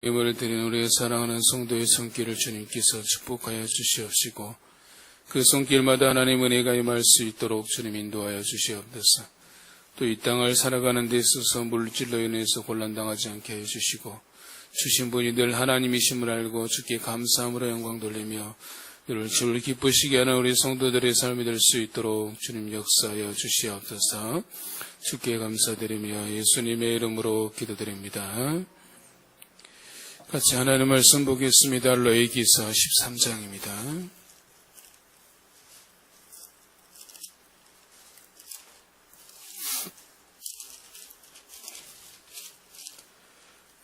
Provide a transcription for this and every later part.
예물을 드린 우리의 사랑하는 성도의 손길을 주님께서 축복하여 주시옵시고 그 손길마다 하나님 은혜가 임할 수 있도록 주님 인도하여 주시옵소서. 또 이 땅을 살아가는 데 있어서 물질로 인해서 곤란당하지 않게 해주시고 주신 분이 늘 하나님이심을 알고 주께 감사함으로 영광 돌리며 늘 주를 기쁘시게 하는 우리 성도들의 삶이 될 수 있도록 주님 역사하여 주시옵소서. 주께 감사드리며 예수님의 이름으로 기도드립니다. 같이 하나님의 말씀 보겠습니다. 레위기서 13장입니다.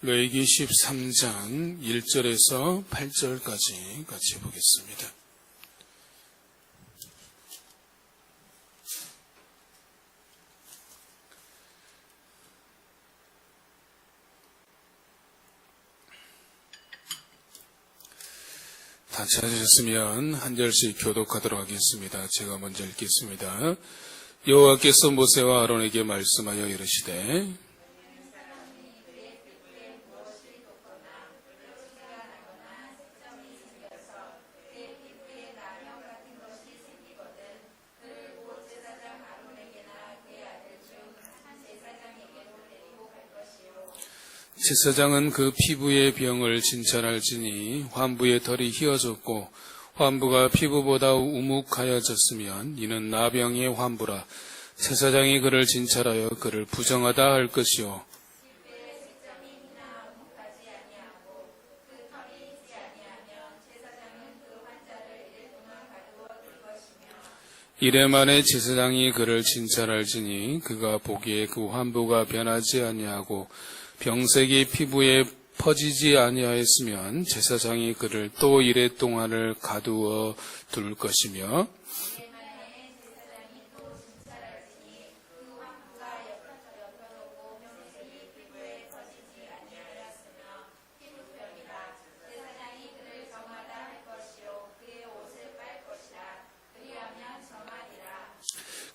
레위기 13장 1절에서 8절까지 같이 보겠습니다. 다 찾으셨으면 한 절씩 교독하도록 하겠습니다. 제가 먼저 읽겠습니다. 여호와께서 모세와 아론에게 말씀하여 이르시되 제사장은 그 피부의 병을 진찰할지니 환부의 털이 휘어졌고 환부가 피부보다 우묵하여졌으면 이는 나병의 환부라. 제사장이 그를 진찰하여 그를 부정하다 할 것이요 이래 만에 제사장이 그를 진찰할지니 그가 보기에 그 환부가 변하지 아니하고 병색이 피부에 퍼지지 아니하였으면 제사장이 그를 또 이래 동안을 가두어 둘 것이며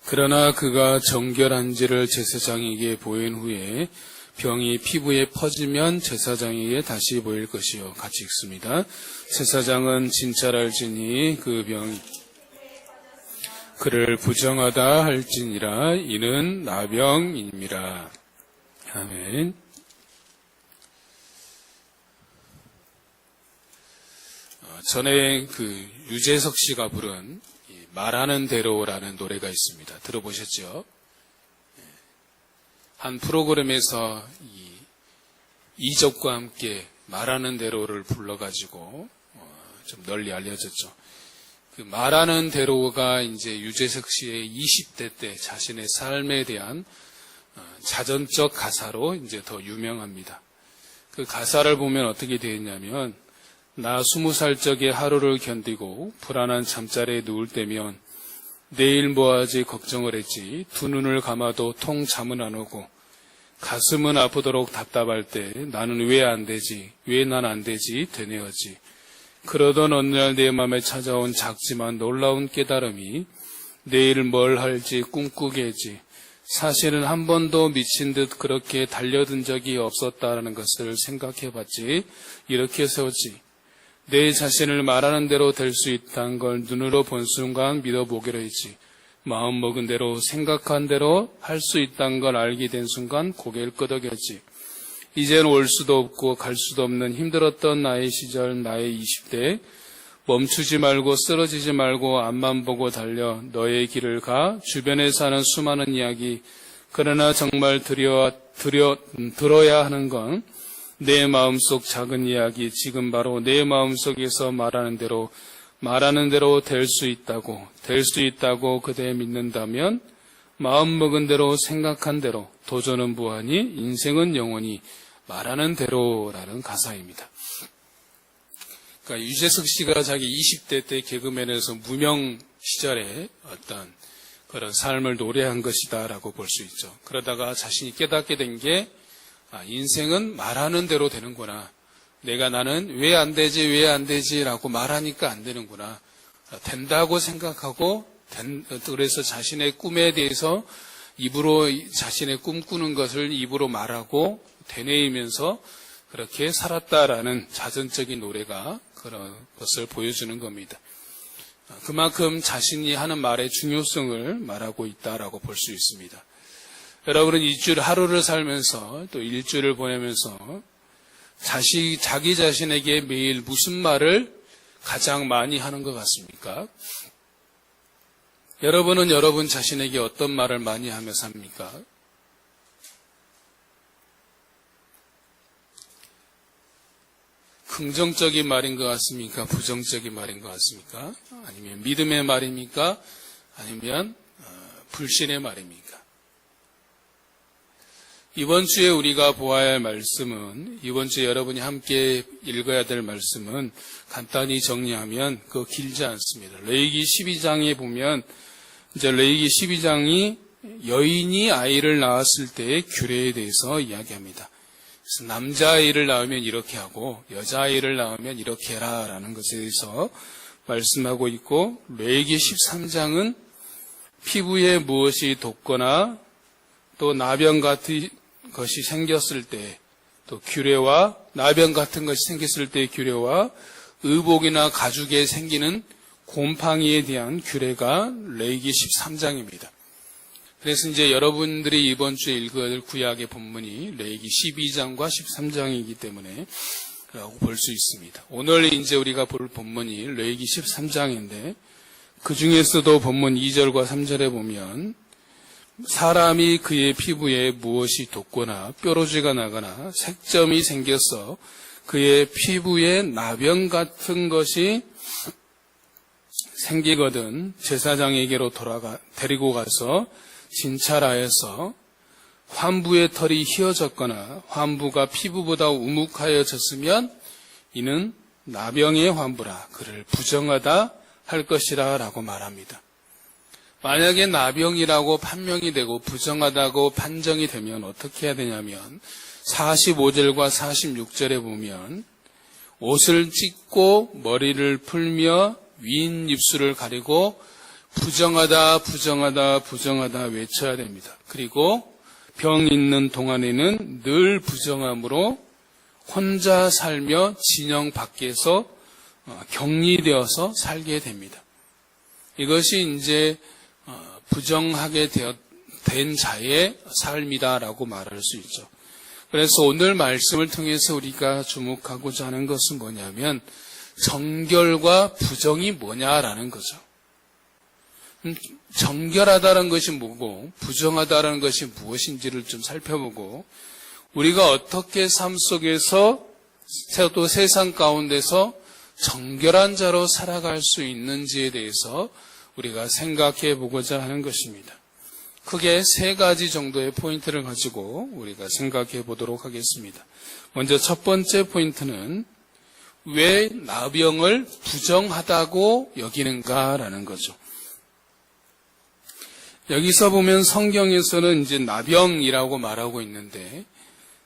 그러나 그가 정결한지를 제사장에게 보인 후에 병이 피부에 퍼지면 제사장에게 다시 보일 것이요. 같이 읽습니다. 제사장은 진찰할지니 그 병이 그를 부정하다 할지니라. 이는 나병임이라. 아멘. 전에 그 유재석 씨가 부른 말하는 대로라는 노래가 있습니다. 들어보셨죠? 한 프로그램에서 이적과 함께 말하는 대로를 불러가지고 좀 널리 알려졌죠. 그 말하는 대로가 이제 유재석 씨의 20대 때 자신의 삶에 대한 자전적 가사로 이제 더 유명합니다. 그 가사를 보면 어떻게 되어 있냐면 나 20살 적에 하루를 견디고 불안한 잠자리에 누울 때면 내일 뭐하지 걱정을 했지 두 눈을 감아도 통 잠은 안 오고 가슴은 아프도록 답답할 때 나는 왜 안 되지 왜 난 안 되지 되뇌었지. 그러던 어느 날 내 맘에 찾아온 작지만 놀라운 깨달음이 내일 뭘 할지 꿈꾸게 했지. 사실은 한 번도 미친 듯 그렇게 달려든 적이 없었다는 것을 생각해봤지. 이렇게 세웠지. 내 자신을 말하는 대로 될 수 있다는 걸 눈으로 본 순간 믿어보기로 했지. 마음 먹은 대로 생각한 대로 할 수 있다는 걸 알게 된 순간 고개를 끄덕였지. 이제는 올 수도 없고 갈 수도 없는 힘들었던 나의 시절 나의 20대 멈추지 말고 쓰러지지 말고 앞만 보고 달려 너의 길을 가. 주변에 사는 수많은 이야기 그러나 정말 들어야 하는 건 내 마음속 작은 이야기 지금 바로 내 마음속에서 말하는 대로 될 수 있다고 그대 믿는다면 마음 먹은 대로 생각한 대로 도전은 무한히 인생은 영원히 말하는 대로라는 가사입니다. 그러니까 유재석 씨가 자기 20대 때 개그맨에서 무명 시절에 어떤 그런 삶을 노래한 것이다라고 볼 수 있죠. 그러다가 자신이 깨닫게 된 게 인생은 말하는 대로 되는구나. 나는 왜 안 되지라고 말하니까 안 되는구나. 된다고 생각하고 그래서 자신의 꿈에 대해서 입으로 자신의 꿈꾸는 것을 입으로 말하고 되뇌이면서 그렇게 살았다라는 자전적인 노래가 그런 것을 보여주는 겁니다. 그만큼 자신이 하는 말의 중요성을 말하고 있다라고 볼 수 있습니다. 여러분은 일주일 하루를 살면서 또 일주일을 보내면서 자기 자신에게 매일 무슨 말을 가장 많이 하는 것 같습니까? 여러분은 여러분 자신에게 어떤 말을 많이 하며 삽니까? 긍정적인 말인 것 같습니까? 부정적인 말인 것 같습니까? 아니면 믿음의 말입니까? 아니면 불신의 말입니까? 이번 주에 우리가 보아야 할 말씀은, 이번 주에 여러분이 함께 읽어야 될 말씀은 간단히 정리하면 그거 길지 않습니다. 레위기 12장에 보면 이제 레위기 12장이 여인이 아이를 낳았을 때의 규례에 대해서 이야기합니다. 그래서 남자아이를 낳으면 이렇게 하고 여자아이를 낳으면 이렇게 해라 라는 것에 대해서 말씀하고 있고, 레위기 13장은 피부에 무엇이 돋거나 또 나병 같은 것이 생겼을 때, 또 규례와 나병 같은 것이 생겼을 때의 규례와 의복이나 가죽에 생기는 곰팡이에 대한 규례가 레위기 13장입니다. 그래서 이제 여러분들이 이번 주에 읽어야 될 구약의 본문이 레위기 12장과 13장이기 때문에 라고 볼 수 있습니다. 오늘 이제 우리가 볼 본문이 레위기 13장인데 그 중에서도 본문 2절과 3절에 보면 사람이 그의 피부에 무엇이 돋거나 뾰루지가 나거나 색점이 생겨서 그의 피부에 나병 같은 것이 생기거든 제사장에게로 데리고 가서 진찰하여서 환부의 털이 휘어졌거나 환부가 피부보다 우묵하여졌으면 이는 나병의 환부라, 그를 부정하다 할 것이라 라고 말합니다. 만약에 나병이라고 판명이 되고 부정하다고 판정이 되면 어떻게 해야 되냐면 45절과 46절에 보면 옷을 찢고 머리를 풀며 윈 입술을 가리고 부정하다 부정하다 부정하다 외쳐야 됩니다. 그리고 병 있는 동안에는 늘 부정함으로 혼자 살며 진영 밖에서 격리되어서 살게 됩니다. 이것이 이제 부정하게 된 자의 삶이다라고 말할 수 있죠. 그래서 오늘 말씀을 통해서 우리가 주목하고자 하는 것은 뭐냐면 정결과 부정이 뭐냐라는 거죠. 정결하다는 것이 뭐고 부정하다는 것이 무엇인지를 좀 살펴보고 우리가 어떻게 삶 속에서 또 세상 가운데서 정결한 자로 살아갈 수 있는지에 대해서 우리가 생각해 보고자 하는 것입니다. 크게 세 가지 정도의 포인트를 가지고 우리가 생각해 보도록 하겠습니다. 먼저 첫 번째 포인트는 왜 나병을 부정하다고 여기는가라는 거죠. 여기서 보면 성경에서는 이제 나병이라고 말하고 있는데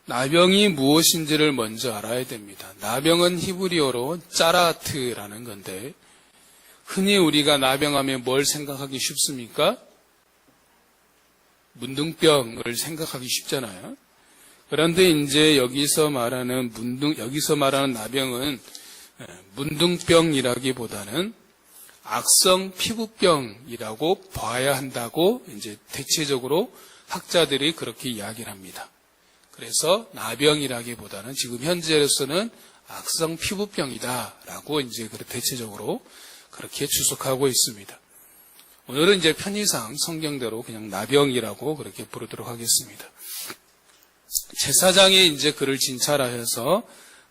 나병이 무엇인지를 먼저 알아야 됩니다. 나병은 히브리어로 짜라트라는 건데 흔히 우리가 나병하면 뭘 생각하기 쉽습니까? 문둥병을 생각하기 쉽잖아요. 그런데 이제 여기서 말하는 나병은 문둥병이라기보다는 악성 피부병이라고 봐야 한다고 이제 대체적으로 학자들이 그렇게 이야기를 합니다. 그래서 나병이라기보다는 지금 현재로서는 악성 피부병이다라고 이제 대체적으로 그렇게 추석하고 있습니다. 오늘은 이제 편의상 성경대로 그냥 나병이라고 그렇게 부르도록 하겠습니다. 제사장이 이제 그를 진찰하여서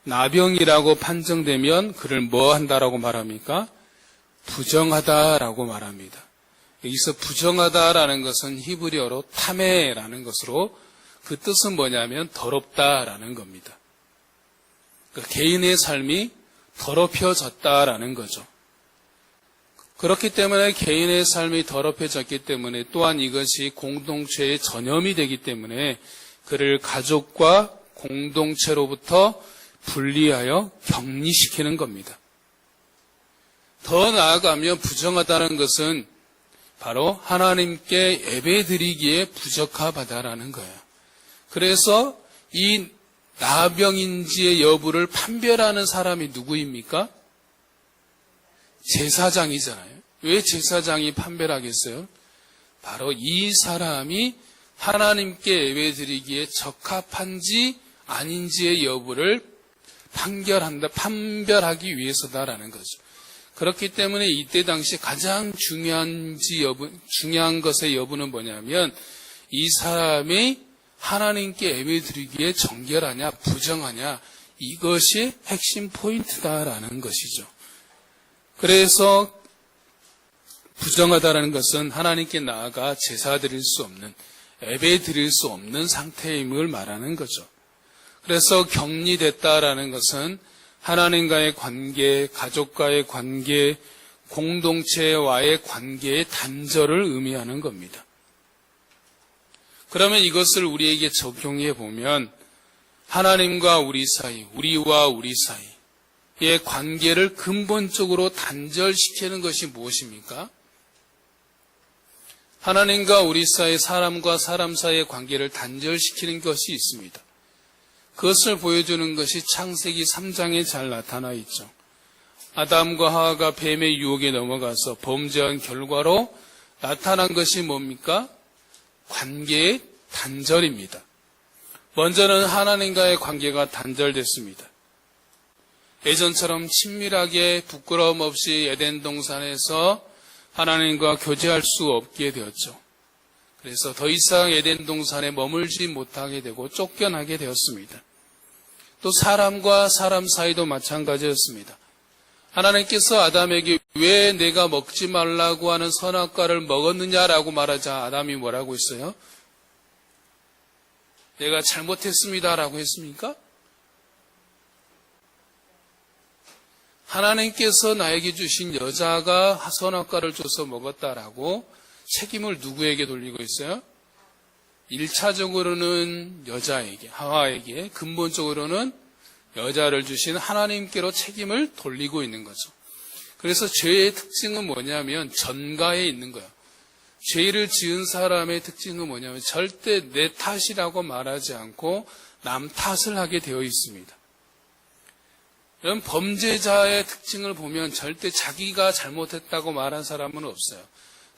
나병이라고 판정되면 그를 뭐 한다라고 말합니까? 부정하다라고 말합니다. 여기서 부정하다라는 것은 히브리어로 타메라는 것으로 그 뜻은 뭐냐면 더럽다라는 겁니다. 그러니까 개인의 삶이 더럽혀졌다라는 거죠. 그렇기 때문에 개인의 삶이 더럽혀졌기 때문에 또한 이것이 공동체의 전염이 되기 때문에 그를 가족과 공동체로부터 분리하여 격리시키는 겁니다. 더 나아가면 부정하다는 것은 바로 하나님께 예배드리기에 부적합하다라는 거예요. 그래서 이 나병인지의 여부를 판별하는 사람이 누구입니까? 제사장이잖아요. 왜 제사장이 판별하겠어요? 바로 이 사람이 하나님께 예배드리기에 적합한지 아닌지의 여부를 판별하기 위해서다라는 거죠. 그렇기 때문에 이때 당시 가장 중요한 것의 여부는 뭐냐면 이 사람이 하나님께 예배드리기에 정결하냐 부정하냐 이것이 핵심 포인트다라는 것이죠. 그래서 부정하다라는 것은 하나님께 나아가 제사 드릴 수 없는, 예배 드릴 수 없는 상태임을 말하는 거죠. 그래서 격리됐다라는 것은 하나님과의 관계, 가족과의 관계, 공동체와의 관계의 단절을 의미하는 겁니다. 그러면 이것을 우리에게 적용해 보면 하나님과 우리 사이, 우리와 우리 사이의 관계를 근본적으로 단절시키는 것이 무엇입니까? 하나님과 우리 사이, 사람과 사람 사이의 관계를 단절시키는 것이 있습니다. 그것을 보여주는 것이 창세기 3장에 잘 나타나 있죠. 아담과 하와가 뱀의 유혹에 넘어가서 범죄한 결과로 나타난 것이 뭡니까? 관계의 단절입니다. 먼저는 하나님과의 관계가 단절됐습니다. 예전처럼 친밀하게 부끄러움 없이 에덴 동산에서 하나님과 교제할 수 없게 되었죠. 그래서 더 이상 에덴 동산에 머물지 못하게 되고 쫓겨나게 되었습니다. 또 사람과 사람 사이도 마찬가지였습니다. 하나님께서 아담에게 왜 내가 먹지 말라고 하는 선악과를 먹었느냐라고 말하자 아담이 뭐라고 했어요? 내가 잘못했습니다라고 했습니까? 하나님께서 나에게 주신 여자가 선악과를 줘서 먹었다라고 책임을 누구에게 돌리고 있어요? 1차적으로는 여자에게, 하와에게, 근본적으로는 여자를 주신 하나님께로 책임을 돌리고 있는 거죠. 그래서 죄의 특징은 뭐냐면 전가에 있는 거예요. 죄를 지은 사람의 특징은 뭐냐면 절대 내 탓이라고 말하지 않고 남 탓을 하게 되어 있습니다. 이런 범죄자의 특징을 보면 절대 자기가 잘못했다고 말한 사람은 없어요.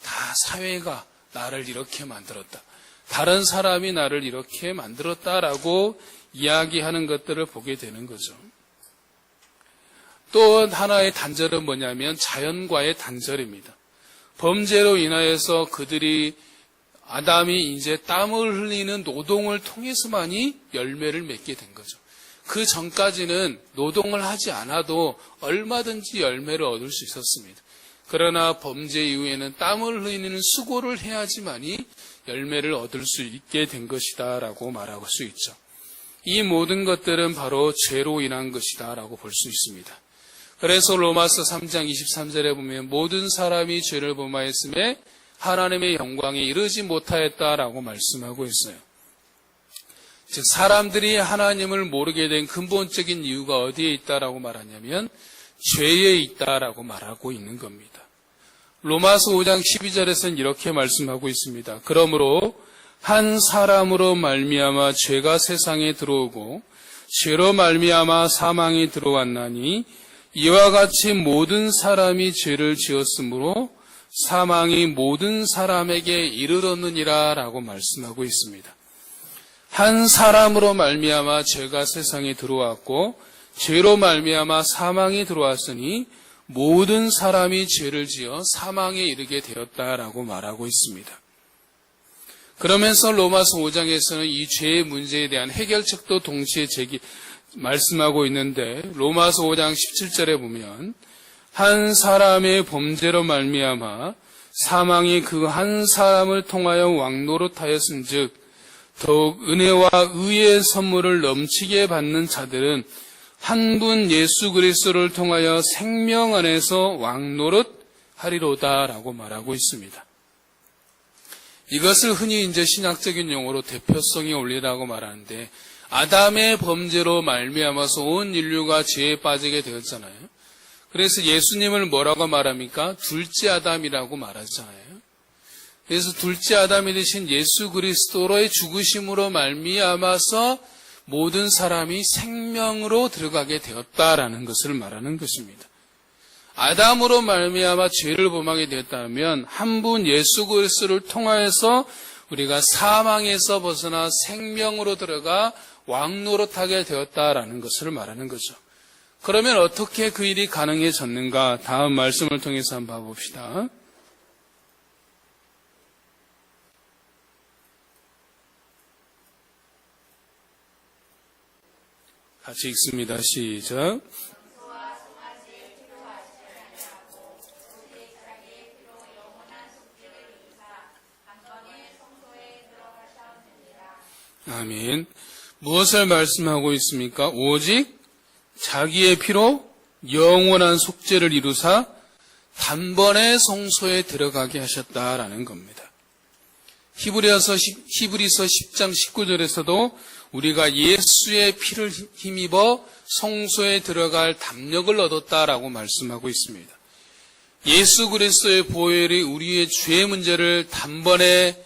다 사회가 나를 이렇게 만들었다. 다른 사람이 나를 이렇게 만들었다라고 이야기하는 것들을 보게 되는 거죠. 또 하나의 단절은 뭐냐면 자연과의 단절입니다. 범죄로 인하여서 아담이 이제 땀을 흘리는 노동을 통해서만이 열매를 맺게 된 거죠. 그 전까지는 노동을 하지 않아도 얼마든지 열매를 얻을 수 있었습니다. 그러나 범죄 이후에는 땀을 흘리는 수고를 해야지만이 열매를 얻을 수 있게 된 것이다 라고 말할 수 있죠. 이 모든 것들은 바로 죄로 인한 것이다 라고 볼 수 있습니다. 그래서 로마서 3장 23절에 보면 모든 사람이 죄를 범하였음에 하나님의 영광에 이르지 못하였다라고 말씀하고 있어요. 즉 사람들이 하나님을 모르게 된 근본적인 이유가 어디에 있다라고 말하냐면 죄에 있다라고 말하고 있는 겁니다. 로마서 5장 12절에서는 이렇게 말씀하고 있습니다. 그러므로 한 사람으로 말미암아 죄가 세상에 들어오고 죄로 말미암아 사망이 들어왔나니 이와 같이 모든 사람이 죄를 지었으므로 사망이 모든 사람에게 이르렀느니라 라고 말씀하고 있습니다. 한 사람으로 말미암아 죄가 세상에 들어왔고 죄로 말미암아 사망이 들어왔으니 모든 사람이 죄를 지어 사망에 이르게 되었다라고 말하고 있습니다. 그러면서 로마서 5장에서는 이 죄의 문제에 대한 해결책도 동시에 말씀하고 있는데 로마서 5장 17절에 보면 한 사람의 범죄로 말미암아 사망이 그 한 사람을 통하여 왕노릇하였은즉 더욱 은혜와 의의 선물을 넘치게 받는 자들은 한 분 예수 그리스도를 통하여 생명 안에서 왕노릇하리로다라고 말하고 있습니다. 이것을 흔히 이제 신학적인 용어로 대표성의 원리라고 말하는데 아담의 범죄로 말미암아서 온 인류가 죄에 빠지게 되었잖아요. 그래서 예수님을 뭐라고 말합니까? 둘째 아담이라고 말하잖아요. 그래서 둘째 아담이 되신 예수 그리스도로의 죽으심으로 말미암아서 모든 사람이 생명으로 들어가게 되었다라는 것을 말하는 것입니다. 아담으로 말미암아 죄를 범하게 되었다면 한 분 예수 그리스도를 통하여서 우리가 사망에서 벗어나 생명으로 들어가 왕노릇하게 되었다라는 것을 말하는 거죠. 그러면 어떻게 그 일이 가능해졌는가? 다음 말씀을 통해서 한번 봐봅시다. 같이 읽습니다. 시작. 아멘. 무엇을 말씀하고 있습니까? 오직 자기의 피로 영원한 속죄를 이루사 단번에 성소에 들어가게 하셨다라는 겁니다. 히브리서 10장 19절에서도 우리가 예수의 피를 힘입어 성소에 들어갈 담력을 얻었다라고 말씀하고 있습니다. 예수 그리스도의 보혈이 우리의 죄의 문제를 단번에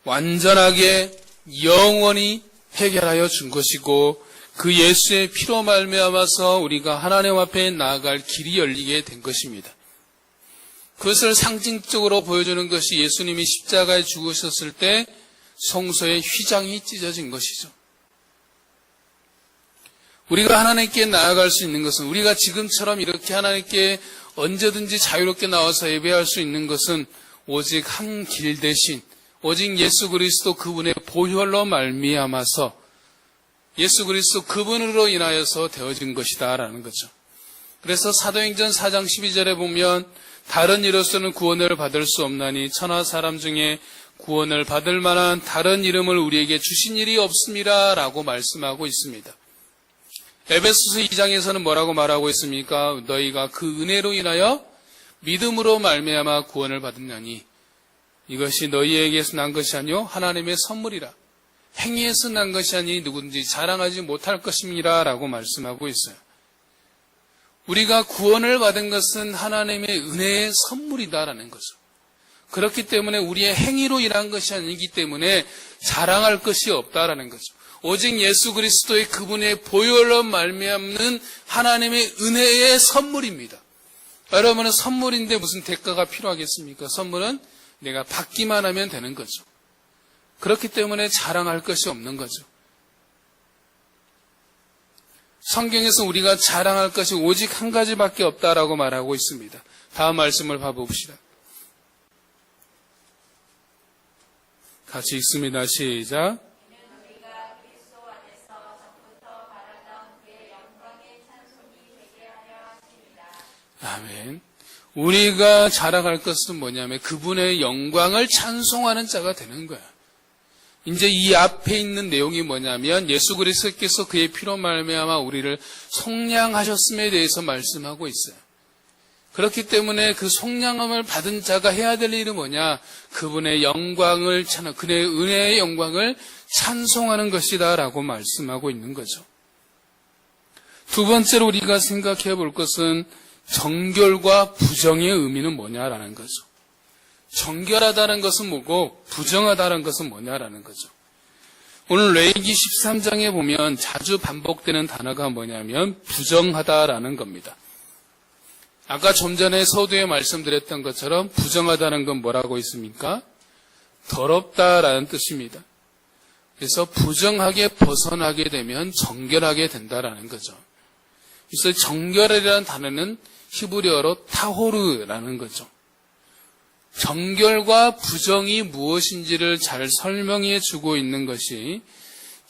완전하게 영원히 해결하여 준 것이고 그 예수의 피로 말미암아서 우리가 하나님 앞에 나아갈 길이 열리게 된 것입니다. 그것을 상징적으로 보여주는 것이 예수님이 십자가에 죽으셨을 때 성소의 휘장이 찢어진 것이죠. 우리가 하나님께 나아갈 수 있는 것은 우리가 지금처럼 이렇게 하나님께 언제든지 자유롭게 나와서 예배할 수 있는 것은 오직 한 길 대신 오직 예수 그리스도 그분의 보혈로 말미암아서 예수 그리스도 그분으로 인하여서 되어진 것이다라는 거죠. 그래서 사도행전 4장 12절에 보면 다른 이로서는 구원을 받을 수 없나니 천하 사람 중에 구원을 받을 만한 다른 이름을 우리에게 주신 일이 없습니다 라고 말씀하고 있습니다. 에베소서 2장에서는 뭐라고 말하고 있습니까? 너희가 그 은혜로 인하여 믿음으로 말미암아 구원을 받았나니 이것이 너희에게서 난 것이 아니요 하나님의 선물이라. 행위에서 난 것이 아니 누구든지 자랑하지 못할 것입니다 라고 말씀하고 있어요. 우리가 구원을 받은 것은 하나님의 은혜의 선물이다라는 거죠. 그렇기 때문에 우리의 행위로 인한 것이 아니기 때문에 자랑할 것이 없다라는 거죠. 오직 예수 그리스도의 그분의 보혈로 말미암는 하나님의 은혜의 선물입니다. 여러분은 선물인데 무슨 대가가 필요하겠습니까? 선물은 내가 받기만 하면 되는 거죠. 그렇기 때문에 자랑할 것이 없는 거죠. 성경에서 우리가 자랑할 것이 오직 한 가지밖에 없다라고 말하고 있습니다. 다음 말씀을 봐봅시다. 같이 읽습니다. 시작. 아멘. 우리가 자랑할 것은 뭐냐면 그분의 영광을 찬송하는 자가 되는 거야. 이제 이 앞에 있는 내용이 뭐냐면 예수 그리스도께서 그의 피로 말미암아 우리를 속량하셨음에 대해서 말씀하고 있어요. 그렇기 때문에 그 속량함을 받은 자가 해야 될 일은 뭐냐? 그분의 영광을 그의 은혜의 영광을 찬송하는 것이다라고 말씀하고 있는 거죠. 두 번째로 우리가 생각해 볼 것은 정결과 부정의 의미는 뭐냐라는 거죠. 정결하다는 것은 뭐고 부정하다는 것은 뭐냐라는 거죠. 오늘 레위기 13장에 보면 자주 반복되는 단어가 뭐냐면 부정하다라는 겁니다. 아까 좀 전에 서두에 말씀드렸던 것처럼 부정하다는 건 뭐라고 있습니까? 더럽다라는 뜻입니다. 그래서 부정하게 벗어나게 되면 정결하게 된다라는 거죠. 그래서 정결이라는 단어는 히브리어로 타호르라는 거죠. 정결과 부정이 무엇인지를 잘 설명해 주고 있는 것이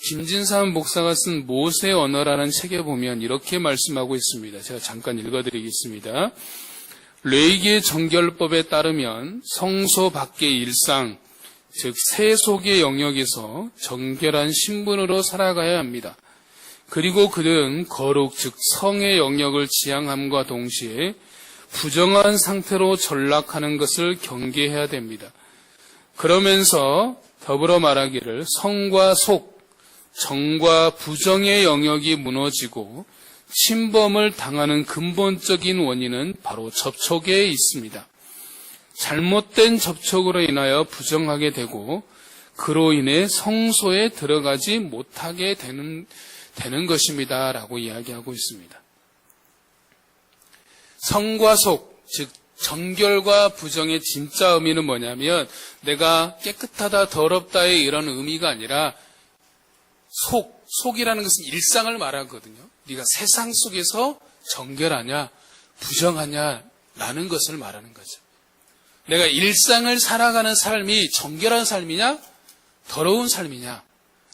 김진삼 목사가 쓴 모세의 언어라는 책에 보면 이렇게 말씀하고 있습니다. 제가 잠깐 읽어드리겠습니다. 레위기의 정결법에 따르면 성소 밖의 일상, 즉 세속의 영역에서 정결한 신분으로 살아가야 합니다. 그리고 그는 거룩, 즉 성의 영역을 지향함과 동시에 부정한 상태로 전락하는 것을 경계해야 됩니다. 그러면서 더불어 말하기를 성과 속, 정과 부정의 영역이 무너지고 침범을 당하는 근본적인 원인은 바로 접촉에 있습니다. 잘못된 접촉으로 인하여 부정하게 되고 그로 인해 성소에 들어가지 못하게 되는 것입니다. 라고 이야기하고 있습니다. 성과 속, 즉 정결과 부정의 진짜 의미는 뭐냐면 내가 깨끗하다, 더럽다의 이런 의미가 아니라 속이라는 것은 일상을 말하거든요. 네가 세상 속에서 정결하냐, 부정하냐 라는 것을 말하는 거죠. 내가 일상을 살아가는 삶이 정결한 삶이냐, 더러운 삶이냐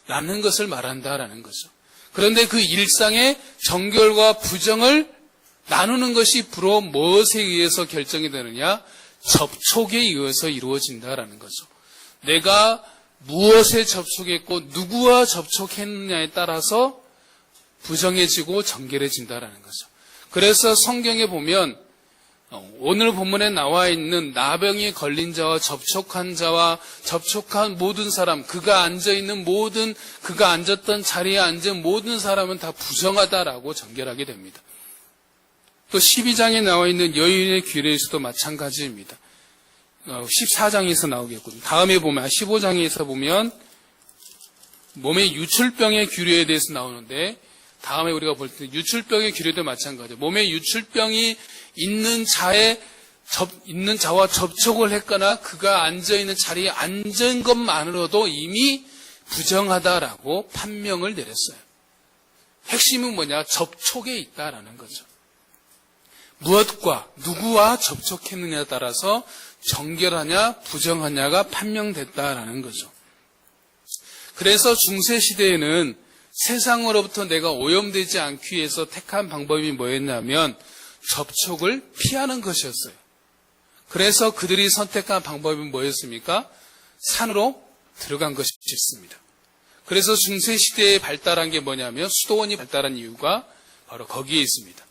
라는 것을 말한다라는 거죠. 그런데 그 일상의 정결과 부정을 나누는 것이 주로 무엇에 의해서 결정이 되느냐? 접촉에 의해서 이루어진다라는 거죠. 내가 무엇에 접촉했고 누구와 접촉했느냐에 따라서 부정해지고 정결해진다라는 거죠. 그래서 성경에 보면 오늘 본문에 나와 있는 나병이 걸린 자와 접촉한 모든 사람, 그가 앉았던 자리에 앉은 모든 사람은 다 부정하다라고 정결하게 됩니다. 또 12장에 나와 있는 여인의 규례에서도 마찬가지입니다. 14장에서 나오겠군요. 다음에 보면 15장에서 보면 몸의 유출병의 규례에 대해서 나오는데 다음에 우리가 볼 때 유출병의 규례도 마찬가지예요. 몸에 유출병이 있는 자와 접촉을 했거나 그가 앉아있는 자리에 앉은 것만으로도 이미 부정하다라고 판명을 내렸어요. 핵심은 뭐냐? 접촉에 있다라는 거죠. 무엇과 누구와 접촉했느냐에 따라서 정결하냐 부정하냐가 판명됐다라는 거죠. 그래서 중세시대에는 세상으로부터 내가 오염되지 않기 위해서 택한 방법이 뭐였냐면 접촉을 피하는 것이었어요. 그래서 그들이 선택한 방법이 뭐였습니까? 산으로 들어간 것이었습니다. 그래서 중세시대에 발달한 게 뭐냐면 수도원이 발달한 이유가 바로 거기에 있습니다.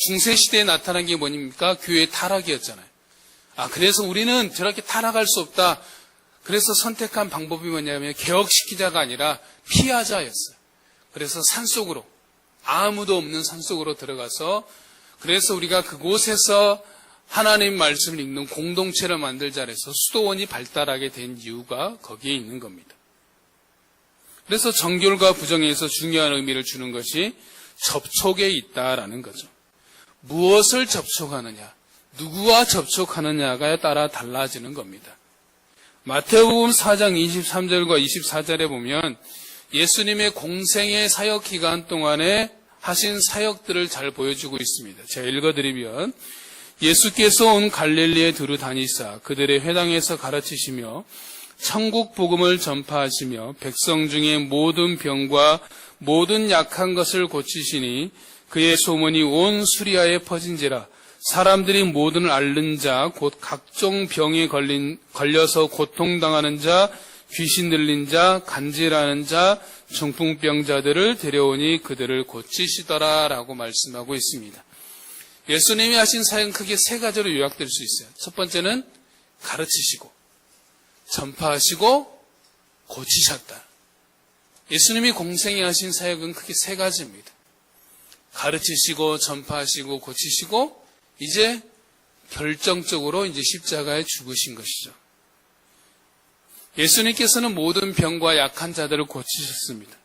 중세시대에 나타난 게 뭐입니까? 교회의 타락이었잖아요. 그래서 우리는 저렇게 타락할 수 없다. 그래서 선택한 방법이 뭐냐면 개혁시키자가 아니라 피하자였어요. 그래서 산속으로, 아무도 없는 산속으로 들어가서 그래서 우리가 그곳에서 하나님 말씀을 읽는 공동체를 만들자 해서 수도원이 발달하게 된 이유가 거기에 있는 겁니다. 그래서 정결과 부정에서 중요한 의미를 주는 것이 접촉에 있다라는 거죠. 무엇을 접촉하느냐, 누구와 접촉하느냐에 따라 달라지는 겁니다. 마태복음 4장 23절과 24절에 보면 예수님의 공생의 사역 기간 동안에 하신 사역들을 잘 보여주고 있습니다. 제가 읽어드리면 예수께서 온 갈릴리에 두루 다니사 그들의 회당에서 가르치시며 천국 복음을 전파하시며 백성 중에 모든 병과 모든 약한 것을 고치시니 그의 소문이 온 수리아에 퍼진지라. 사람들이 모든 앓는 자, 곧 각종 병에 걸려서 고통당하는 자, 귀신 들린 자, 간질하는 자, 중풍병자들을 데려오니 그들을 고치시더라 라고 말씀하고 있습니다. 예수님이 하신 사역은 크게 세 가지로 요약될 수 있어요. 첫 번째는 가르치시고 전파하시고 고치셨다. 예수님이 공생에 하신 사역은 크게 세 가지입니다. 가르치시고 전파하시고 고치시고 이제 결정적으로 이제 십자가에 죽으신 것이죠. 예수님께서는 모든 병과 약한 자들을 고치셨습니다.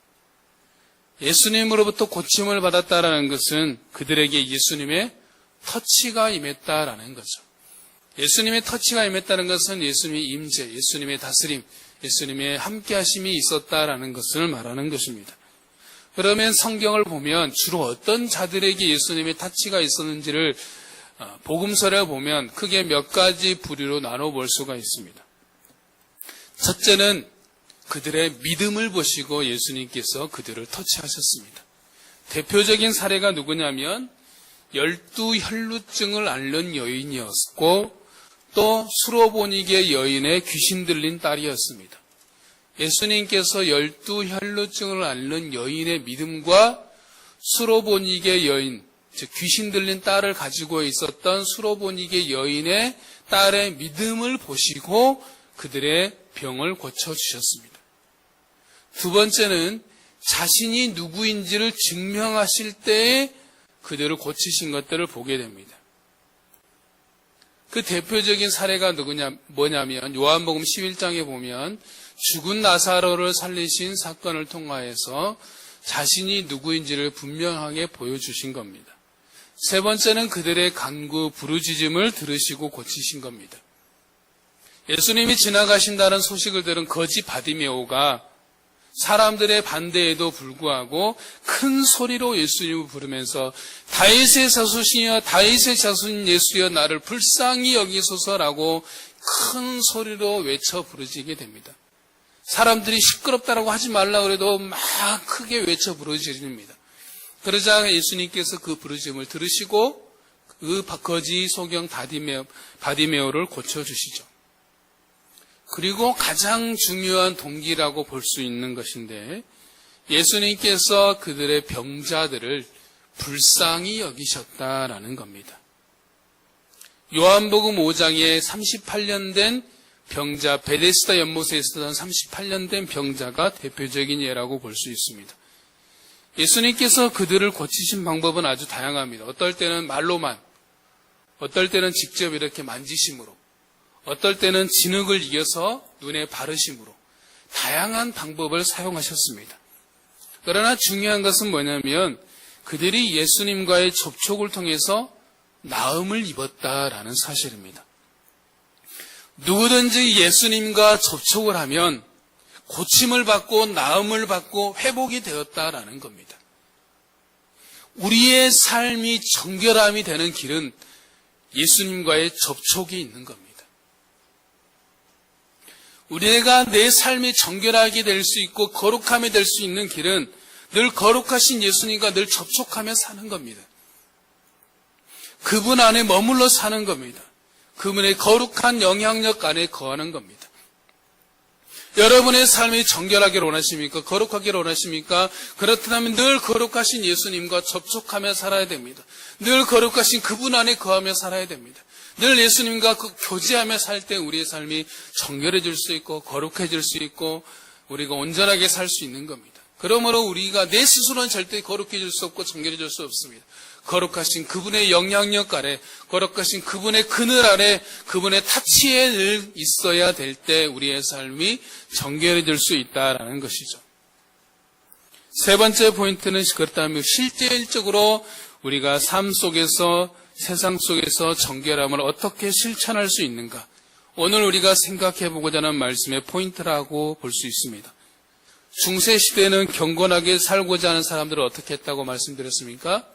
예수님으로부터 고침을 받았다라는 것은 그들에게 예수님의 터치가 임했다라는 거죠. 예수님의 터치가 임했다는 것은 예수님의 임재, 예수님의 다스림, 예수님의 함께하심이 있었다라는 것을 말하는 것입니다. 그러면 성경을 보면 주로 어떤 자들에게 예수님의 터치가 있었는지를 복음서를 보면 크게 몇 가지 부류로 나눠볼 수가 있습니다. 첫째는 그들의 믿음을 보시고 예수님께서 그들을 터치하셨습니다. 대표적인 사례가 누구냐면 12혈루증을 앓는 여인이었고 또 수로보니게 여인의 귀신 들린 딸이었습니다. 예수님께서 12혈루증을 앓는 여인의 믿음과 수로보니게 여인, 즉 귀신 들린 딸을 가지고 있었던 수로보니게 여인의 딸의 믿음을 보시고 그들의 병을 고쳐주셨습니다. 두 번째는 자신이 누구인지를 증명하실 때에 그들을 고치신 것들을 보게 됩니다. 그 대표적인 사례가 뭐냐면 요한복음 11장에 보면 죽은 나사로를 살리신 사건을 통하여서 자신이 누구인지를 분명하게 보여주신 겁니다. 세 번째는 그들의 간구, 부르짖음을 들으시고 고치신 겁니다. 예수님이 지나가신다는 소식을 들은 거지 바디메오가 사람들의 반대에도 불구하고 큰 소리로 예수님을 부르면서 다윗의 자손이여 다윗의 자손 예수여 나를 불쌍히 여기소서라고 큰 소리로 외쳐 부르짖게 됩니다. 사람들이 시끄럽다라고 하지 말라고 해도 막 크게 외쳐 부르짖습니다. 그러자 예수님께서 그 부르짖음을 들으시고 그 거지 소경 바디메오를 고쳐주시죠. 그리고 가장 중요한 동기라고 볼 수 있는 것인데 예수님께서 그들의 병자들을 불쌍히 여기셨다라는 겁니다. 요한복음 5장에 38년 된 병자, 베데스다 연못에 있었던 38년 된 병자가 대표적인 예라고 볼 수 있습니다. 예수님께서 그들을 고치신 방법은 아주 다양합니다. 어떨 때는 말로만, 어떨 때는 직접 이렇게 만지심으로, 어떨 때는 진흙을 이어서 눈에 바르심으로 다양한 방법을 사용하셨습니다. 그러나 중요한 것은 뭐냐면 그들이 예수님과의 접촉을 통해서 나음을 입었다라는 사실입니다. 누구든지 예수님과 접촉을 하면 고침을 받고 나음을 받고 회복이 되었다라는 겁니다. 우리의 삶이 정결함이 되는 길은 예수님과의 접촉이 있는 겁니다. 우리가 내 삶이 정결하게 될 수 있고 거룩함이 될 수 있는 길은 늘 거룩하신 예수님과 늘 접촉하며 사는 겁니다. 그분 안에 머물러 사는 겁니다. 그분의 거룩한 영향력 안에 거하는 겁니다. 여러분의 삶이 정결하기를 원하십니까? 거룩하기를 원하십니까? 그렇다면 늘 거룩하신 예수님과 접촉하며 살아야 됩니다. 늘 거룩하신 그분 안에 거하며 살아야 됩니다. 늘 예수님과 교제하며 살 때 우리의 삶이 정결해질 수 있고 거룩해질 수 있고 우리가 온전하게 살 수 있는 겁니다. 그러므로 우리가 내 스스로는 절대 거룩해질 수 없고 정결해질 수 없습니다. 거룩하신 그분의 영향력 아래, 거룩하신 그분의 그늘 아래, 그분의 타치에 늘 있어야 될 때 우리의 삶이 정결해질 수 있다라는 것이죠. 세 번째 포인트는 그렇다면 실질적으로 우리가 삶 속에서 세상 속에서 정결함을 어떻게 실천할 수 있는가? 오늘 우리가 생각해 보고자 하는 말씀의 포인트라고 볼 수 있습니다. 중세 시대는 경건하게 살고자 하는 사람들을 어떻게 했다고 말씀드렸습니까?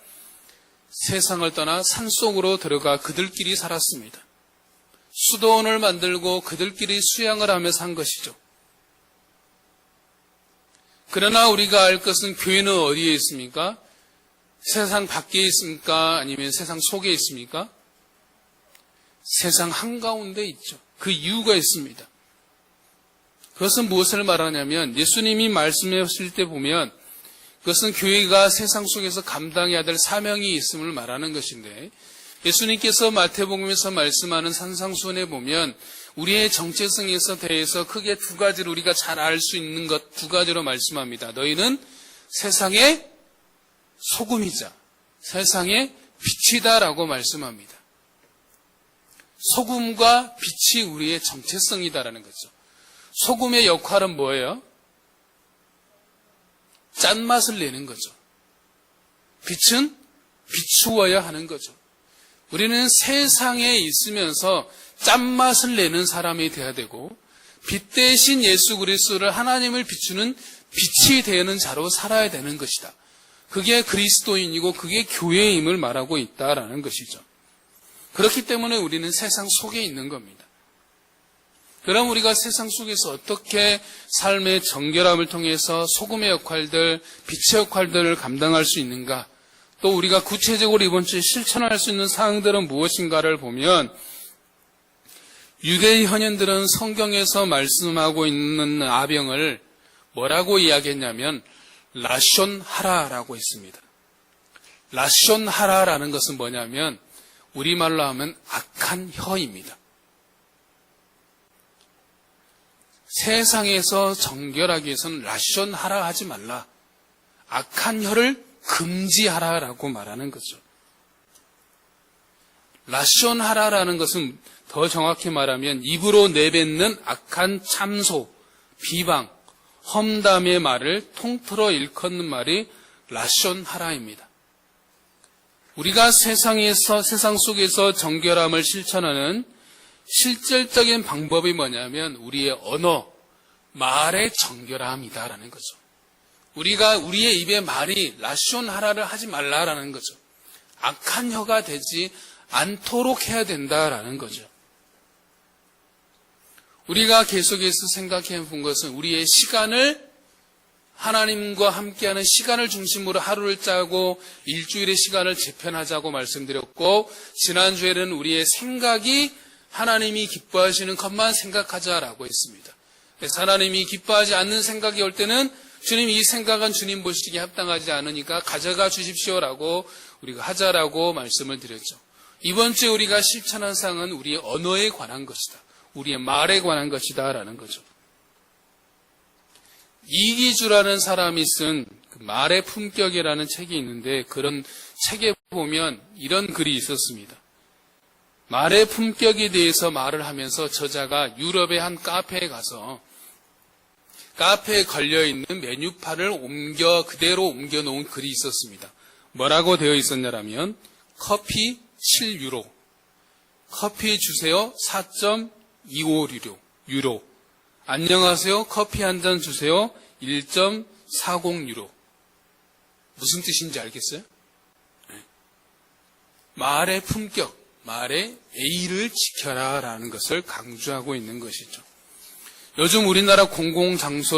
세상을 떠나 산속으로 들어가 그들끼리 살았습니다. 수도원을 만들고 그들끼리 수양을 하며 산 것이죠. 그러나 우리가 알 것은 교회는 어디에 있습니까? 세상 밖에 있습니까? 아니면 세상 속에 있습니까? 세상 한가운데 있죠. 그 이유가 있습니다. 그것은 무엇을 말하냐면 예수님이 말씀하실 때 보면 그것은 교회가 세상 속에서 감당해야 될 사명이 있음을 말하는 것인데 예수님께서 마태복음에서 말씀하는 산상수훈에 보면 우리의 정체성에서 대해서 크게 두 가지를 우리가 잘 알 수 있는 것 두 가지로 말씀합니다. 너희는 세상의 소금이자 세상의 빛이다라고 말씀합니다. 소금과 빛이 우리의 정체성이다라는 거죠. 소금의 역할은 뭐예요? 짠맛을 내는 거죠. 빛은 비추어야 하는 거죠. 우리는 세상에 있으면서 짠맛을 내는 사람이 되어야 되고 빛 대신 예수 그리스도를 하나님을 비추는 빛이 되는 자로 살아야 되는 것이다. 그게 그리스도인이고 그게 교회임을 말하고 있다라는 것이죠. 그렇기 때문에 우리는 세상 속에 있는 겁니다. 그럼 우리가 세상 속에서 어떻게 삶의 정결함을 통해서 소금의 역할들, 빛의 역할들을 감당할 수 있는가? 또 우리가 구체적으로 이번 주에 실천할 수 있는 사항들은 무엇인가를 보면 유대 현인들은 성경에서 말씀하고 있는 아병을 뭐라고 이야기했냐면 라숀 하라라고 했습니다. 라숀 하라라는 것은 뭐냐면 우리말로 하면 악한 혀입니다. 세상에서 정결하기 위해서는 라숀 하라 하지 말라. 악한 혀를 금지하라라고 말하는 거죠. 라숀 하라라는 것은 더 정확히 말하면 입으로 내뱉는 악한 참소, 비방, 험담의 말을 통틀어 일컫는 말이 라숀 하라입니다. 우리가 세상 속에서 정결함을 실천하는 실질적인 방법이 뭐냐면 우리의 언어, 말의 정결함이다라는 거죠. 우리가 우리의 입에 말이 라숀 하라를 하지 말라라는 거죠. 악한 혀가 되지 않도록 해야 된다라는 거죠. 우리가 계속해서 생각해 본 것은 우리의 시간을 하나님과 함께하는 시간을 중심으로 하루를 짜고 일주일의 시간을 재편하자고 말씀드렸고, 지난주에는 우리의 생각이 하나님이 기뻐하시는 것만 생각하자라고 했습니다. 그래서 하나님이 기뻐하지 않는 생각이 올 때는 주님, 이 생각은 주님 보시기에 합당하지 않으니까 가져가 주십시오라고 우리가 하자라고 말씀을 드렸죠. 이번 주에 우리가 실천한 사항은 우리의 언어에 관한 것이다. 우리의 말에 관한 것이다 라는 거죠. 이기주라는 사람이 쓴 말의 품격이라는 책이 있는데, 그런 책에 보면 이런 글이 있었습니다. 말의 품격에 대해서 말을 하면서 저자가 유럽의 한 카페에 가서 카페에 걸려있는 메뉴판을 그대로 옮겨 놓은 글이 있었습니다. 뭐라고 되어 있었냐면, 커피 7유로, 커피 주세요 4.25유로, 안녕하세요 커피 한 잔 주세요 1.40유로. 무슨 뜻인지 알겠어요? 말의 품격, 말의 예의를 지켜라 라는 것을 강조하고 있는 것이죠. 요즘 우리나라 공공장소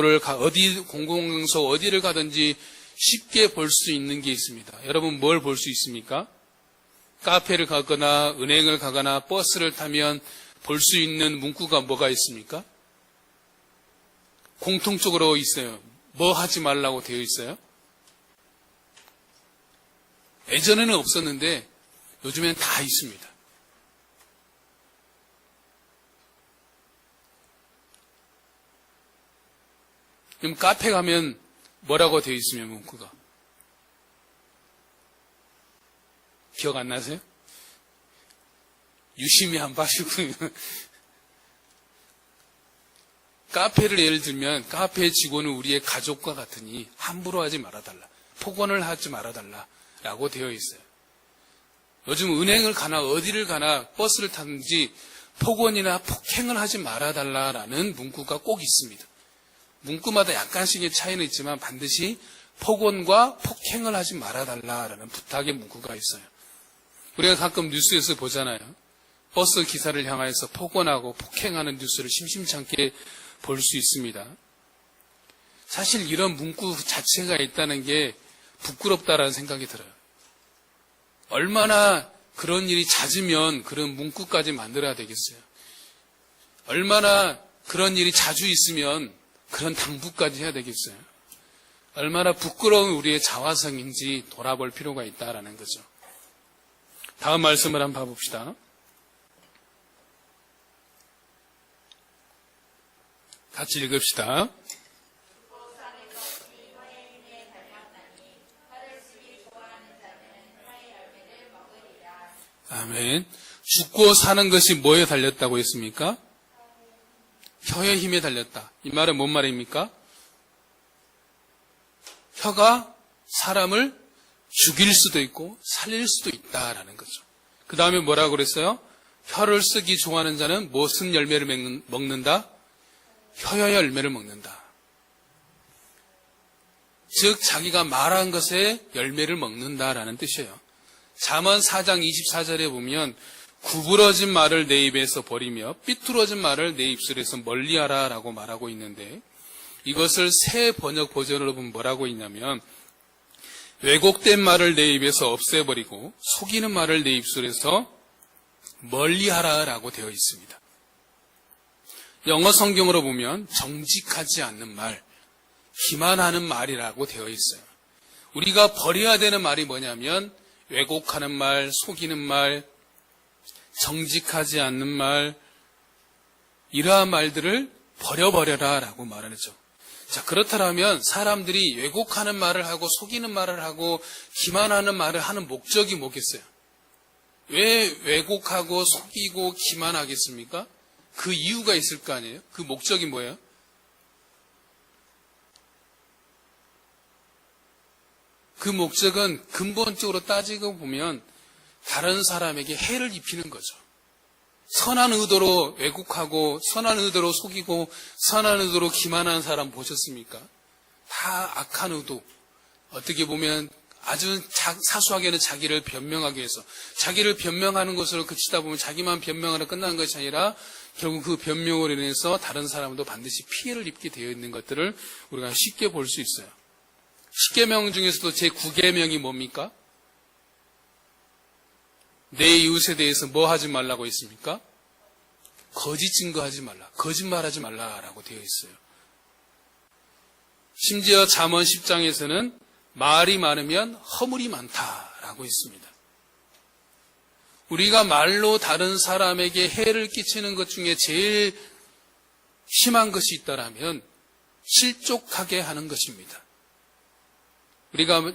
어디를 가든지 쉽게 볼 수 있는 게 있습니다. 여러분 뭘 볼 수 있습니까? 카페를 가거나 은행을 가거나 버스를 타면 볼 수 있는 문구가 뭐가 있습니까? 공통적으로 있어요. 뭐 하지 말라고 되어 있어요? 예전에는 없었는데 요즘엔 다 있습니다. 그럼 카페 가면 뭐라고 되어 있으면 문구가? 기억 안 나세요? 유심히 안 봐시고. 카페를 예를 들면 카페의 직원은 우리의 가족과 같으니 함부로 하지 말아달라, 폭언을 하지 말아달라라고 되어 있어요. 요즘 은행을 가나 어디를 가나 버스를 타든지 폭언이나 폭행을 하지 말아달라라는 문구가 꼭 있습니다. 문구마다 약간씩의 차이는 있지만 반드시 폭언과 폭행을 하지 말아달라라는 부탁의 문구가 있어요. 우리가 가끔 뉴스에서 보잖아요. 버스 기사를 향하여서 폭언하고 폭행하는 뉴스를 심심치 않게 볼 수 있습니다. 사실 이런 문구 자체가 있다는 게 부끄럽다라는 생각이 들어요. 얼마나 그런 일이 잦으면 그런 문구까지 만들어야 되겠어요. 얼마나 그런 일이 자주 있으면 그런 당부까지 해야 되겠어요. 얼마나 부끄러운 우리의 자화성인지 돌아볼 필요가 있다라는 거죠. 다음 말씀을 한번 봐봅시다. 같이 읽읍시다. 아멘. 죽고 사는 것이 뭐에 달렸다고 했습니까? 혀의 힘에 달렸다. 이 말은 뭔 말입니까? 혀가 사람을 죽일 수도 있고 살릴 수도 있다라는 거죠. 그 다음에 뭐라고 그랬어요? 혀를 쓰기 좋아하는 자는 무슨 열매를 먹는다? 혀의 열매를 먹는다. 즉 자기가 말한 것에 열매를 먹는다라는 뜻이에요. 잠언 4장 24절에 보면 구부러진 말을 내 입에서 버리며 삐뚤어진 말을 내 입술에서 멀리하라 라고 말하고 있는데, 이것을 새 번역 버전으로 보면 뭐라고 있냐면, 왜곡된 말을 내 입에서 없애버리고 속이는 말을 내 입술에서 멀리하라 라고 되어 있습니다. 영어 성경으로 보면 정직하지 않는 말, 기만하는 말이라고 되어 있어요. 우리가 버려야 되는 말이 뭐냐면 왜곡하는 말, 속이는 말, 정직하지 않는 말, 이러한 말들을 버려버려라 라고 말하죠. 자, 그렇다면 사람들이 왜곡하는 말을 하고 속이는 말을 하고 기만하는 말을 하는 목적이 뭐겠어요? 왜 왜곡하고 속이고 기만하겠습니까? 그 이유가 있을 거 아니에요? 그 목적이 뭐예요? 그 목적은 근본적으로 따지고 보면 다른 사람에게 해를 입히는 거죠. 선한 의도로 왜곡하고 선한 의도로 속이고 선한 의도로 기만하는 사람 보셨습니까? 다 악한 의도. 어떻게 보면 아주 사소하게는 자기를 변명하기 위해서 자기를 변명하는 것으로 그치다 보면 자기만 변명하러 끝나는 것이 아니라 결국 그 변명으로 인해서 다른 사람도 반드시 피해를 입게 되어 있는 것들을 우리가 쉽게 볼 수 있어요. 10계명 중에서도 제9계명이 뭡니까? 내 이웃에 대해서 뭐 하지 말라고 했습니까? 거짓 증거하지 말라, 거짓말하지 말라라고 되어 있어요. 심지어 잠언 10장에서는 말이 많으면 허물이 많다라고 있습니다. 우리가 말로 다른 사람에게 해를 끼치는 것 중에 제일 심한 것이 있다라면 실족하게 하는 것입니다. 우리가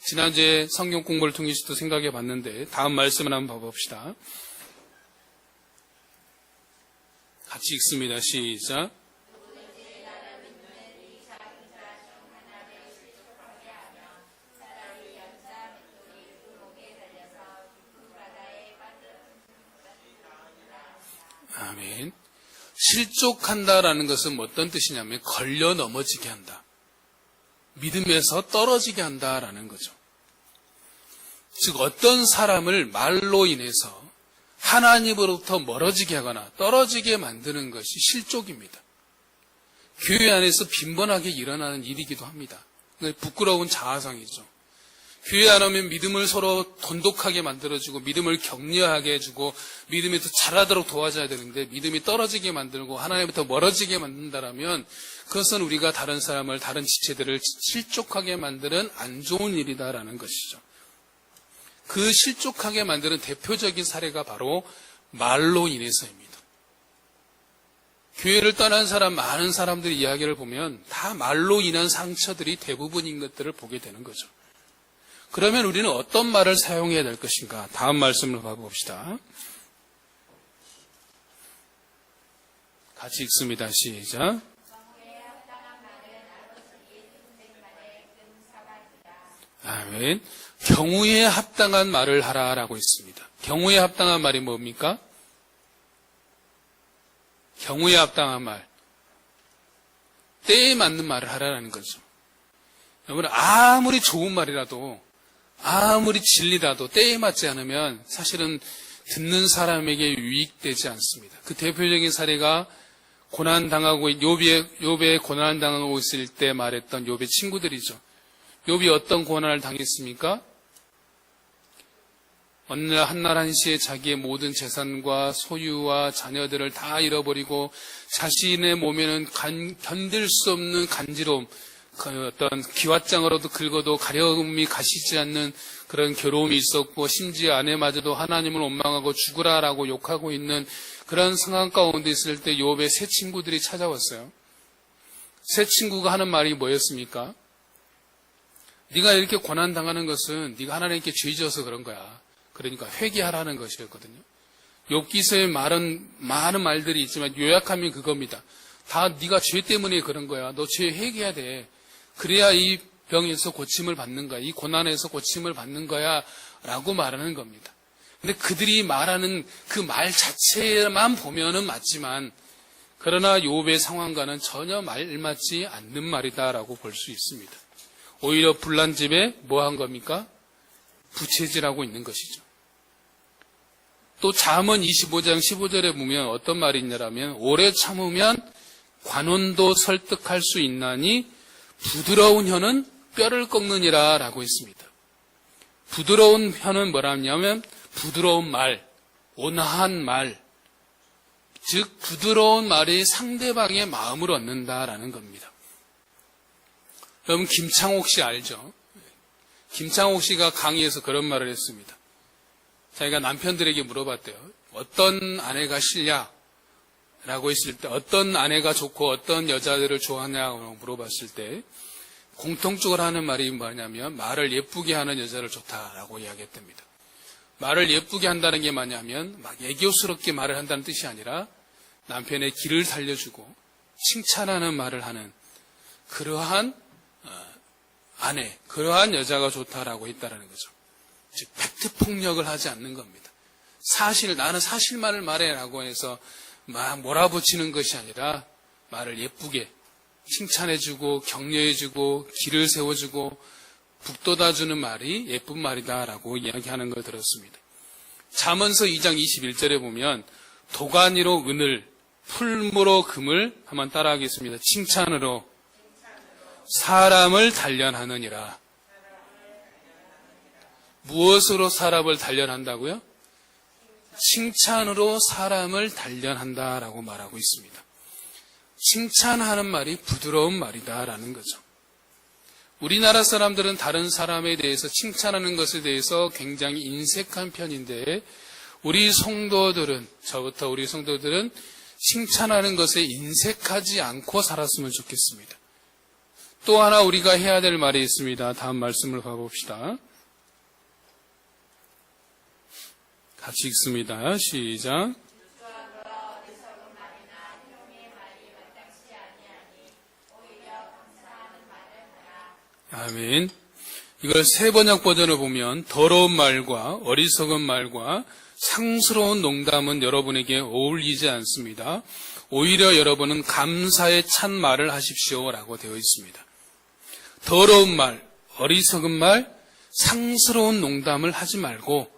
지난주에 성경 공부를 통해서도 생각해 봤는데 다음 말씀을 한번 봐봅시다. 같이 읽습니다. 시작. 아멘. 실족한다라는 것은 어떤 뜻이냐면 걸려 넘어지게 한다. 믿음에서 떨어지게 한다라는 거죠. 즉 어떤 사람을 말로 인해서 하나님으로부터 멀어지게 하거나 떨어지게 만드는 것이 실족입니다. 교회 안에서 빈번하게 일어나는 일이기도 합니다. 부끄러운 자아상이죠. 교회 안 오면 믿음을 서로 돈독하게 만들어주고 믿음을 격려하게 해주고 믿음이 더 자라도록 도와줘야 되는데 믿음이 떨어지게 만들고 하나님부터 멀어지게 만든다라면 그것은 우리가 다른 사람을 다른 지체들을 실족하게 만드는 안 좋은 일이다라는 것이죠. 그 실족하게 만드는 대표적인 사례가 바로 말로 인해서입니다. 교회를 떠난 사람 많은 사람들의 이야기를 보면 다 말로 인한 상처들이 대부분인 것들을 보게 되는 거죠. 그러면 우리는 어떤 말을 사용해야 될 것인가? 다음 말씀을 봐봅시다. 같이 읽습니다. 시작. 아멘. 경우에 합당한 말을 하라라고 있습니다. 경우에 합당한 말이 뭡니까? 경우에 합당한 말. 때에 맞는 말을 하라는 거죠. 여러분, 아무리 좋은 말이라도 아무리 진리라도 때에 맞지 않으면 사실은 듣는 사람에게 유익되지 않습니다. 그 대표적인 사례가 고난당하고 욥의 고난당하고 있을 때 말했던 욥의 친구들이죠. 욥이 어떤 고난을 당했습니까? 어느 날 한날 한시에 자기의 모든 재산과 소유와 자녀들을 다 잃어버리고 자신의 몸에는 견딜 수 없는 간지러움, 어떤 기왓장으로도 긁어도 가려움이 가시지 않는 그런 괴로움이 있었고 심지어 아내마저도 하나님을 원망하고 죽으라라고 욕하고 있는 그런 상황 가운데 있을 때 욥의 세 친구들이 찾아왔어요. 세 친구가 하는 말이 뭐였습니까? 네가 이렇게 고난당하는 것은 네가 하나님께 죄 지어서 그런 거야. 그러니까 회개하라는 것이었거든요. 욥기서에 많은 말들이 있지만 요약하면 그겁니다. 다 네가 죄 때문에 그런 거야. 너 죄 회개해야 돼. 그래야 이 병에서 고침을 받는 거야. 이 고난에서 고침을 받는 거야. 라고 말하는 겁니다. 근데 그들이 말하는 그 말 자체만 보면은 맞지만 그러나 욥의 상황과는 전혀 말맞지 않는 말이다라고 볼 수 있습니다. 오히려 불난 집에 뭐 한 겁니까? 부채질하고 있는 것이죠. 또 잠언 25장 15절에 보면 어떤 말이 있냐라면 오래 참으면 관원도 설득할 수 있나니 부드러운 혀는 뼈를 꺾느니라 라고 했습니다. 부드러운 혀는 뭐라냐면 부드러운 말, 온화한 말, 즉 부드러운 말이 상대방의 마음을 얻는다라는 겁니다. 여러분 김창옥 씨 알죠? 김창옥 씨가 강의에서 그런 말을 했습니다. 자기가 남편들에게 물어봤대요. 어떤 아내가 싫냐? 라고 했을 때 어떤 아내가 좋고 어떤 여자들을 좋아하냐고 물어봤을 때 공통적으로 하는 말이 뭐냐면 말을 예쁘게 하는 여자를 좋다라고 이야기했답니다. 말을 예쁘게 한다는 게 뭐냐면 막 애교스럽게 말을 한다는 뜻이 아니라 남편의 길을 살려주고 칭찬하는 말을 하는 그러한 아내, 그러한 여자가 좋다라고 했다라는 거죠. 즉 팩트 폭력을 하지 않는 겁니다. 나는 사실만을 말해라고 해서 막 몰아붙이는 것이 아니라 말을 예쁘게 칭찬해주고 격려해주고 길을 세워주고 북돋아주는 말이 예쁜 말이다라고 이야기하는 걸 들었습니다. 잠언서 2장 21절에 보면 도가니로 은을, 풀무로 금을 한번 따라하겠습니다. 칭찬으로 사람을 단련하느니라. 무엇으로 사람을 단련한다고요? 칭찬으로 사람을 단련한다라고 말하고 있습니다. 칭찬하는 말이 부드러운 말이다라는 거죠. 우리나라 사람들은 다른 사람에 대해서 칭찬하는 것에 대해서 굉장히 인색한 편인데 우리 성도들은, 저부터 우리 성도들은 칭찬하는 것에 인색하지 않고 살았으면 좋겠습니다. 또 하나 우리가 해야 될 말이 있습니다. 다음 말씀을 봐봅시다. 같이 읽습니다. 시작. 아멘. 이걸 세번역 버전을 보면 더러운 말과 어리석은 말과 상스러운 농담은 여러분에게 어울리지 않습니다. 오히려 여러분은 감사의 찬 말을 하십시오라고 되어 있습니다. 더러운 말, 어리석은 말, 상스러운 농담을 하지 말고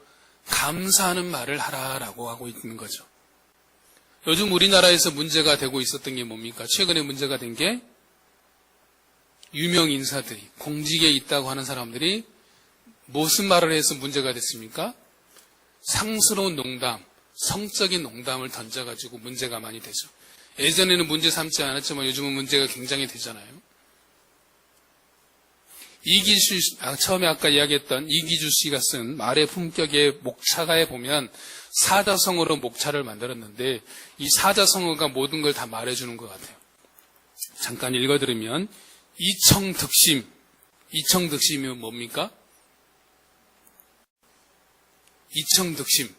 감사하는 말을 하라라고 하고 있는 거죠. 요즘 우리나라에서 문제가 되고 있었던 게 뭡니까? 최근에 문제가 된 게 유명 인사들이, 공직에 있다고 하는 사람들이 무슨 말을 해서 문제가 됐습니까? 상스러운 농담, 성적인 농담을 던져가지고 문제가 많이 되죠. 예전에는 문제 삼지 않았지만 요즘은 문제가 굉장히 되잖아요. 처음에 아까 이야기했던 이기주 씨가 쓴 말의 품격의 목차가에 보면 사자성어로 목차를 만들었는데 이 사자성어가 모든 걸 다 말해주는 것 같아요. 잠깐 읽어드리면 이청득심, 이청득심이면 뭡니까? 이청득심.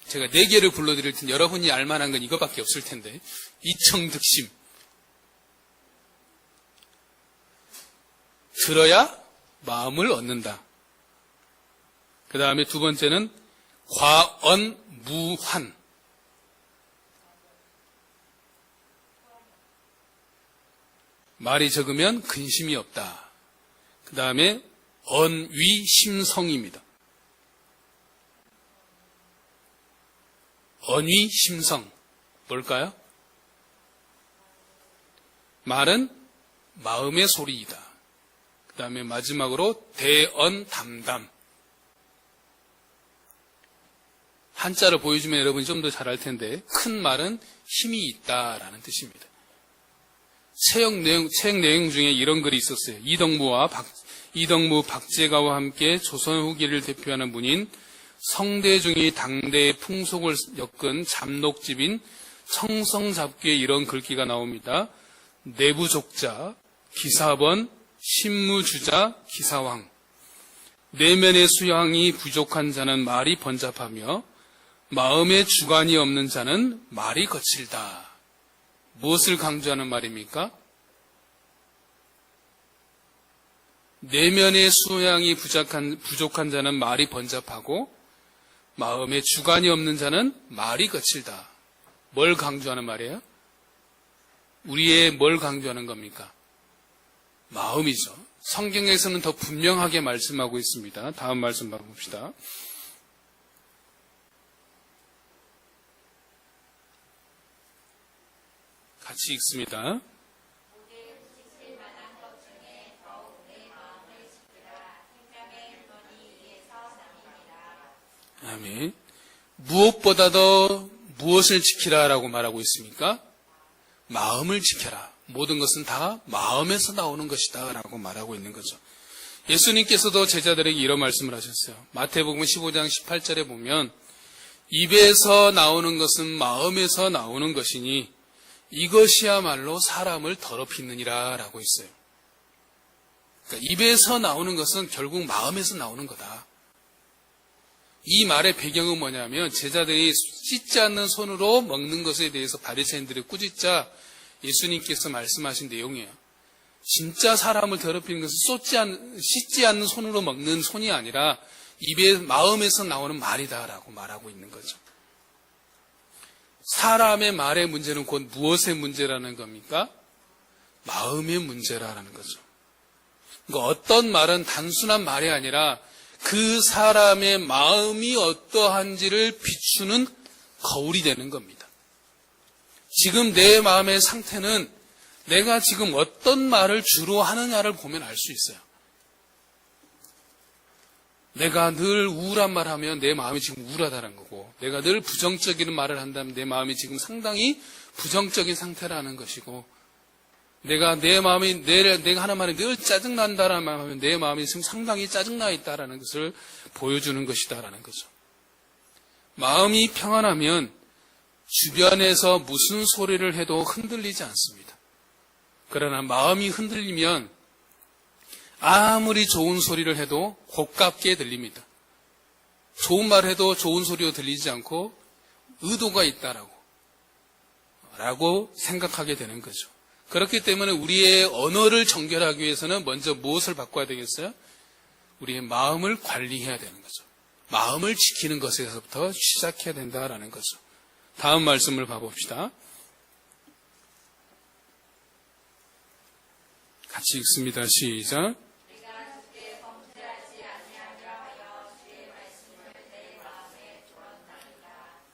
제가 4개를 불러드릴 텐데 여러분이 알만한 건 이거밖에 없을 텐데 이청득심. 들어야 마음을 얻는다. 그 다음에 두 번째는 과언무환. 말이 적으면 근심이 없다. 그 다음에 언위심성입니다. 언위심성. 뭘까요? 말은 마음의 소리이다. 그 다음에 마지막으로 대언담담. 한자를 보여주면 여러분이 좀 더 잘 알 텐데 큰 말은 힘이 있다라는 뜻입니다. 책 내용 중에 이런 글이 있었어요. 이덕무 박재가와 함께 조선 후기를 대표하는 분인 성대중이 당대의 풍속을 엮은 잡록집인 청성잡기에 이런 글귀가 나옵니다. 내부족자, 기사번, 신무주자, 기사왕. 내면의 수양이 부족한 자는 말이 번잡하며 마음의 주관이 없는 자는 말이 거칠다. 무엇을 강조하는 말입니까? 내면의 수양이 부족한 자는 말이 번잡하고 마음의 주관이 없는 자는 말이 거칠다. 뭘 강조하는 말이에요? 우리의 뭘 강조하는 겁니까? 마음이죠. 성경에서는 더 분명하게 말씀하고 있습니다. 다음 말씀 봐봅시다. 같이 읽습니다. 아멘. 무엇보다도 무엇을 지키라라고 말하고 있습니까? 마음을 지켜라. 모든 것은 다 마음에서 나오는 것이다 라고 말하고 있는 거죠. 예수님께서도 제자들에게 이런 말씀을 하셨어요. 마태복음 15장 18절에 보면 입에서 나오는 것은 마음에서 나오는 것이니 이것이야말로 사람을 더럽히느니라 라고 있어요. 그러니까 입에서 나오는 것은 결국 마음에서 나오는 거다. 이 말의 배경은 뭐냐면 제자들이 씻지 않는 손으로 먹는 것에 대해서 바리새인들이 꾸짖자 예수님께서 말씀하신 내용이에요. 진짜 사람을 더럽히는 것은 씻지 않는 손으로 먹는 손이 아니라 마음에서 나오는 말이다라고 말하고 있는 거죠. 사람의 말의 문제는 곧 무엇의 문제라는 겁니까? 마음의 문제라는 거죠. 그러니까 어떤 말은 단순한 말이 아니라 그 사람의 마음이 어떠한지를 비추는 거울이 되는 겁니다. 지금 내 마음의 상태는 내가 지금 어떤 말을 주로 하느냐를 보면 알 수 있어요. 내가 늘 우울한 말을 하면 내 마음이 지금 우울하다는 거고, 내가 늘 부정적인 말을 한다면 내 마음이 지금 상당히 부정적인 상태라는 것이고, 내가 하는 말이 늘 짜증난다라는 말을 하면 내 마음이 지금 상당히 짜증나 있다라는 것을 보여주는 것이다라는 거죠. 마음이 평안하면 주변에서 무슨 소리를 해도 흔들리지 않습니다. 그러나 마음이 흔들리면 아무리 좋은 소리를 해도 곱깝게 들립니다. 좋은 말을 해도 좋은 소리로 들리지 않고 의도가 있다라고 생각하게 되는 거죠. 그렇기 때문에 우리의 언어를 정결하기 위해서는 먼저 무엇을 바꿔야 되겠어요? 우리의 마음을 관리해야 되는 거죠. 마음을 지키는 것에서부터 시작해야 된다라는 거죠. 다음 말씀을 봐봅시다. 같이 읽습니다. 시작.